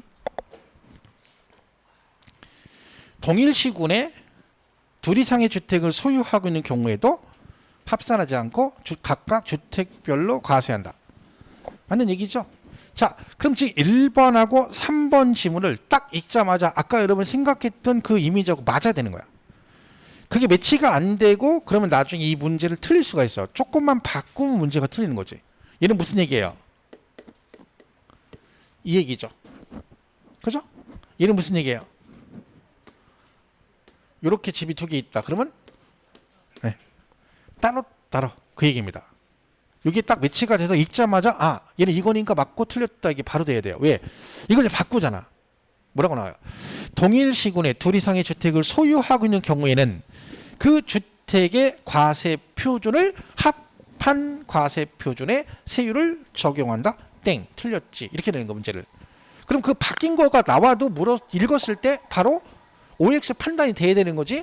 동일 시군에 둘 이상의 주택을 소유하고 있는 경우에도 합산하지 않고 각각 주택별로 과세한다. 맞는 얘기죠? 자, 그럼 지금 1번하고 3번 지문을 딱 읽자마자 아까 여러분 생각했던 그 이미지하고 맞아야 되는 거야. 그게 매치가 안 되고 그러면 나중에 이 문제를 틀릴 수가 있어요. 조금만 바꾸면 문제가 틀리는 거지. 얘는 무슨 얘기예요? 이 얘기죠. 그죠? 얘는 무슨 얘기예요? 이렇게 집이 2개 있다. 그러면 네. 따로 그 얘기입니다. 이게 딱 매치가 돼서 읽자마자 아 얘는 이거니까 맞고 틀렸다 이게 바로 돼야 돼요. 왜? 이걸 이제 바꾸잖아. 뭐라고 나와요? 동일 시군에 둘 이상의 주택을 소유하고 있는 경우에는 그 주택의 과세 표준을 합한 과세 표준의 세율을 적용한다. 땡 틀렸지. 이렇게 되는 거 문제를. 그럼 그 바뀐 거가 나와도 읽었을 때 바로 OX 판단이 돼야 되는 거지.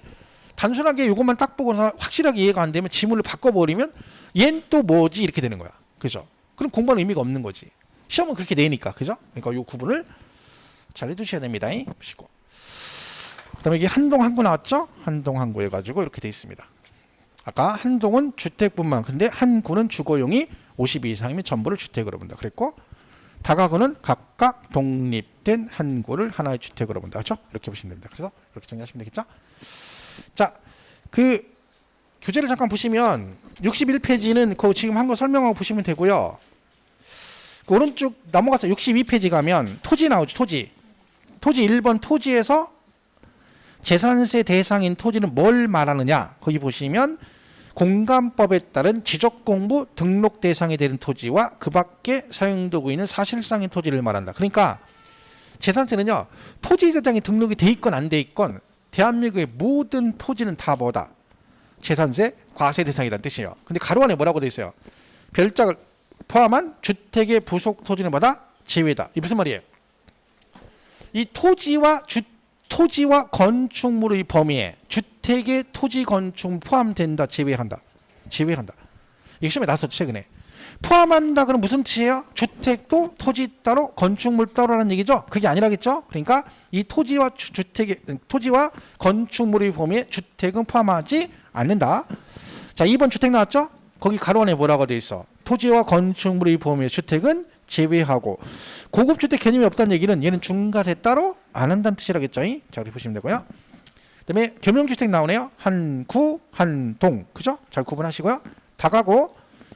단순하게 이것만 딱 보고서 확실하게 이해가 안 되면 지문을 바꿔버리면 얜 또 뭐지 이렇게 되는 거야. 그죠? 그럼 공부하는 의미가 없는 거지. 시험은 그렇게 내니까. 그죠? 그러니까 이 구분을 잘 해두셔야 됩니다. 보시고. 그 다음에 이게 한동 한구 나왔죠? 한동 한구 해가지고 이렇게 돼 있습니다. 아까 한동은 주택뿐만 근데 한구는 주거용이 52 이상이면 전부를 주택으로 본다. 그랬고 다가구는 각각 독립된 한구를 하나의 주택으로 본다. 그렇죠? 이렇게 보시면 됩니다. 그래서 이렇게 정리하시면 되겠죠? 자, 그 교재를 잠깐 보시면 61페이지는 그 지금 한 거 설명하고 보시면 되고요. 그 오른쪽 넘어가서 62페이지 가면 토지 나오죠. 토지 1번 토지에서 재산세 대상인 토지는 뭘 말하느냐. 거기 보시면 공간법에 따른 지적공부 등록 대상이 되는 토지와 그 밖에 사용되고 있는 사실상의 토지를 말한다. 그러니까 재산세는요. 토지 대장이 등록이 돼 있건 안 돼 있건 대한민국의 모든 토지는 다 뭐다? 재산세 과세 대상이라는 뜻이에요. 근데 가로 안에 뭐라고 돼 있어요? 별자를 포함한 주택의 부속 토지는 뭐다? 제외다. 이게 무슨 말이에요? 이 토지와 건축물의 범위에 주택의 토지 건축물 포함된다, 제외한다. 이게 시험에 나왔었죠, 최근에. 포함한다 그럼 무슨 뜻이에요? 주택도 토지 따로 건축물 따로라는 얘기죠. 그게 아니라겠죠. 그러니까 이 토지와 건축물의 범위에 주택은 포함하지 않는다. 자, 2번 주택 나왔죠? 거기 가로 안에 뭐라고 돼 있어? 토지와 건축물의 범위에 주택은 제외하고 고급 주택 개념이 없다는 얘기는 얘는 중과세 따로 안 한다는 뜻이라겠죠. 자, 우리 보시면 되고요. 그다음에 겸용주택 나오네요. 한구, 한동, 그죠? 잘 구분하시고요. 다가구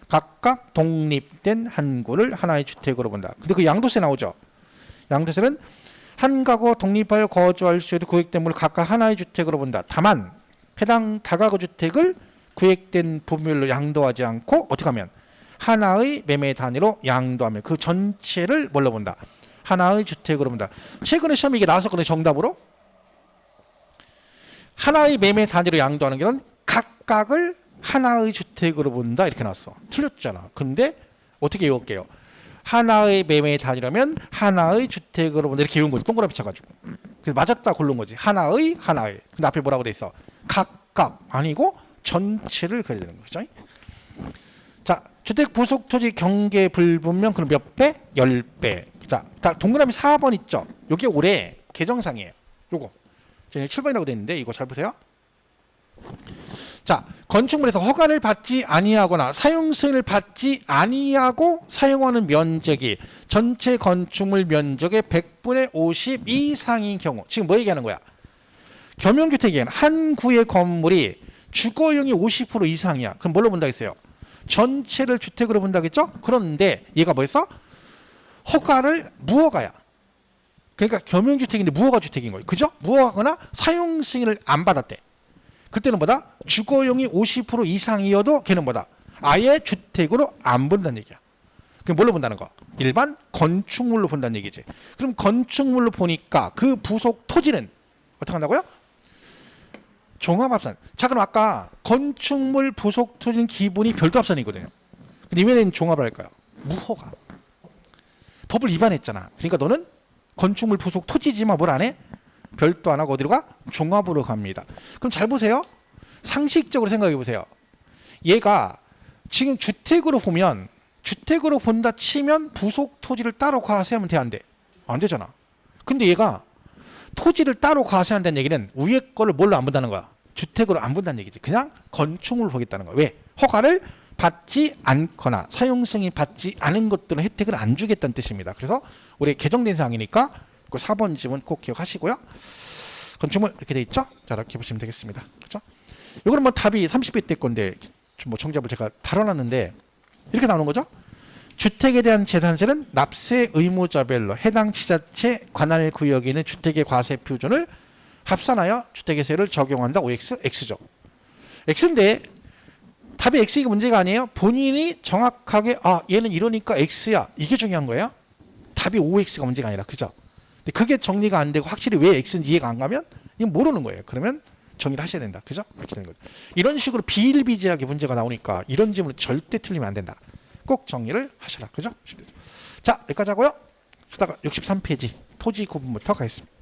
각각 독립된 한구를 하나의 주택으로 본다. 근데 그 양도세 나오죠. 양도세는 한 가구 독립하여 거주할 수 있는 구획된 물을 각각 하나의 주택으로 본다. 다만 해당 다가구 주택을 구획된 부분별로 양도하지 않고 어떻게 하면 하나의 매매 단위로 양도하면 그 전체를 뭘로 본다? 하나의 주택으로 본다. 최근에 시험에 이게 나왔었거든요. 정답으로. 하나의 매매 단위로 양도하는 게는 각각을 하나의 주택으로 본다 이렇게 나왔어. 틀렸잖아. 근데 어떻게 외울게요? 하나의 매매 단위라면 하나의 주택으로 본다 이렇게 외운 거지. 동그라미 쳐가지고. 그래서 맞았다 고른 거지. 하나의. 근데 앞에 뭐라고 돼 있어? 각각 아니고 전체를 그려야 되는 거죠. 자, 주택 부속 토지 경계 불분명 그럼 몇 배? 10배. 자, 동그라미 4번 있죠? 요게 올해 개정상이에요. 요거. 7번이라고 돼 있는데 이거 잘 보세요. 자, 건축물에서 허가를 받지 아니하거나 사용 승인을 받지 아니하고 사용하는 면적이 전체 건축물 면적의 100분의 50 이상인 경우. 지금 뭐 얘기하는 거야? 겸용주택에는 한 구의 건물이 주거용이 50% 이상이야. 그럼 뭘로 본다 했어요? 전체를 주택으로 본다겠죠? 그런데 얘가 뭐였어? 허가를 무허가야. 그러니까 겸용주택인데 무허가 주택인 거예요. 그죠? 무허가거나 사용 승인을 안 받았대. 그때는 뭐다? 주거용이 50% 이상이어도 걔는 뭐다? 아예 주택으로 안 본다는 얘기야. 그럼 뭘로 본다는 거? 일반 건축물로 본다는 얘기지. 그럼 건축물로 보니까 그 부속 토지는 어떻게 한다고요? 종합합산. 자, 그럼 아까 건축물 부속 토지는 기본이 별도 합산이거든요. 근데 이번에는 종합을 할까요? 무허가. 법을 위반했잖아. 그러니까 너는 건축물 부속 토지지만 뭘 안 해? 별도 안 하고 어디로 가? 종합으로 갑니다. 그럼 잘 보세요. 상식적으로 생각해 보세요. 얘가 지금 주택으로 보면 주택으로 본다 치면 부속 토지를 따로 과세하면 돼, 안 돼? 안 되잖아. 근데 얘가 토지를 따로 과세한다는 얘기는 위에 거를 뭘로 안 본다는 거야? 주택으로 안 본다는 얘기지. 그냥 건축물로 보겠다는 거야. 왜? 허가를 받지 않거나 사용 승인 받지 않은 것들은 혜택을 안 주겠다는 뜻입니다. 그래서 올해 개정된 사항이니까 그 4번 지문 꼭 기억하시고요. 건축물 이렇게 돼 있죠? 자, 이렇게 보시면 되겠습니다. 그렇죠? 이거는 뭐 답이 30배 때 건데 뭐 정답을 제가 다뤄놨는데 이렇게 나오는 거죠. 주택에 대한 재산세는 납세 의무자별로 해당 지자체 관할 구역에 있는 주택의 과세 표준을 합산하여 주택세를 적용한다. OX, X죠. X인데 답이 X가 문제가 아니에요. 본인이 정확하게 얘는 이러니까 X야. 이게 중요한 거예요. 답이 OX가 문제가 아니라. 그죠? 근데 그게 정리가 안 되고 확실히 왜 X인지 이해가 안 가면 이건 모르는 거예요. 그러면 정리를 하셔야 된다. 그죠? 이렇게 되는 거죠. 이런 식으로 비일비재하게 문제가 나오니까 이런 질문은 절대 틀리면 안 된다. 꼭 정리를 하셔라. 그죠? 자, 여기까지 하고요. 하다가 63페이지 토지 구분부터 가겠습니다.